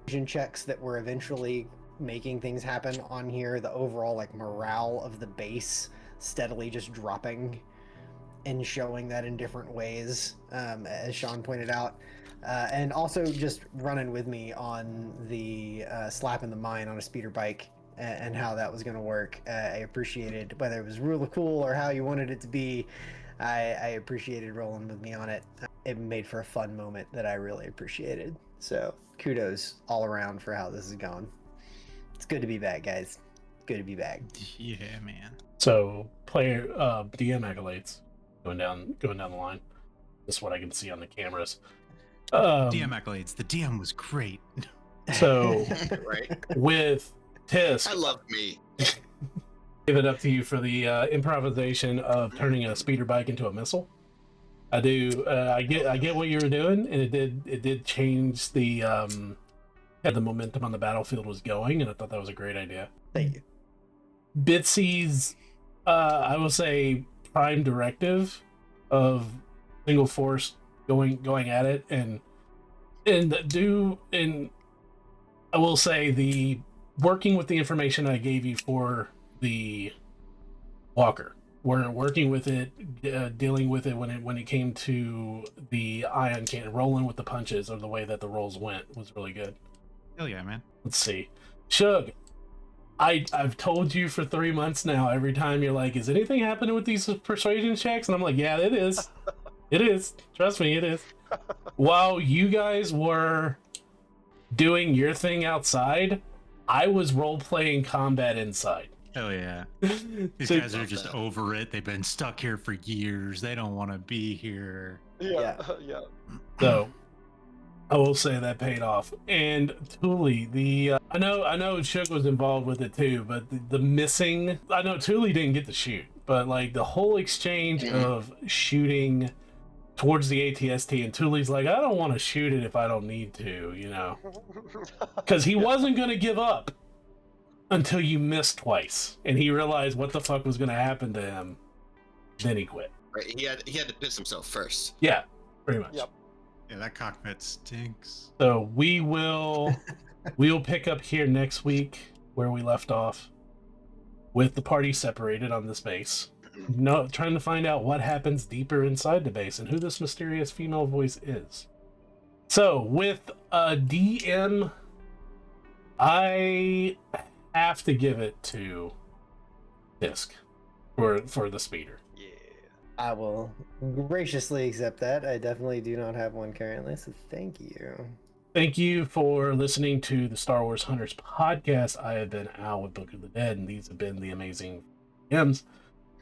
vision checks that were eventually making things happen on here, the overall like morale of the base steadily just dropping and showing that in different ways, as Sean pointed out. And also just running with me on the slapping the mine on a speeder bike and how that was going to work. I appreciated, whether it was really cool or how you wanted it to be, I appreciated rolling with me on it. It made for a fun moment that I really appreciated. So kudos all around for how this is going. It's good to be back, guys. Good to be back. Yeah, man. So player DM accolades going down the line. This is what I can see on the cameras. DM accolades. The DM was great. So Right? with Tisk, I love me. give it up to you for the improvisation of turning a speeder bike into a missile. I do. I get what you were doing, and it did change the had the momentum on the battlefield was going, and I thought that was a great idea. Thank you. Bitsy's, I will say, prime directive of single force going at it, and I will say the working with the information I gave you for the walker, we're working with it, dealing with it when it came to the ion cannon, rolling with the punches, or the way that the rolls went was really good. Hell yeah, man. Let's see, Shug. I've told you for 3 months now. Every time you're like, "Is anything happening with these persuasion checks?" And I'm like, "Yeah, it is. It is. Trust me, it is." While you guys were doing your thing outside, I was role playing combat inside. Hell yeah. These So- guys are just over it. They've been stuck here for years. They don't want to be here. Yeah, yeah. So I will say that paid off. And Thule, I know Shug was involved with it too, but the missing, I know Thule didn't get to shoot, but like the whole exchange of shooting towards the ATST, and Thule's like, I don't want to shoot it if I don't need to, you know, because he wasn't going to give up until you missed twice, and he realized what the fuck was going to happen to him. Then he quit. Right, he had to piss himself first. Yeah, pretty much. Yep. Yeah, that cockpit stinks. So we will pick up here next week where we left off, with the party separated on this base. No, trying to find out what happens deeper inside the base and who this mysterious female voice is. So with a DM, I have to give it to Disc for the speeder. Yeah. I will graciously accept that. I definitely do not have one currently, so thank you. Thank you for listening to the Star Wars Hunters podcast. I have been Al with Book of the Dead, and these have been the amazing DMs.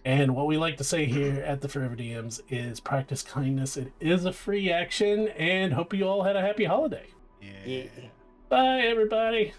And what we like to say here at the Forever DMs is practice kindness. It is a free action, and hope you all had a happy holiday. Yeah. Yeah. Bye, everybody.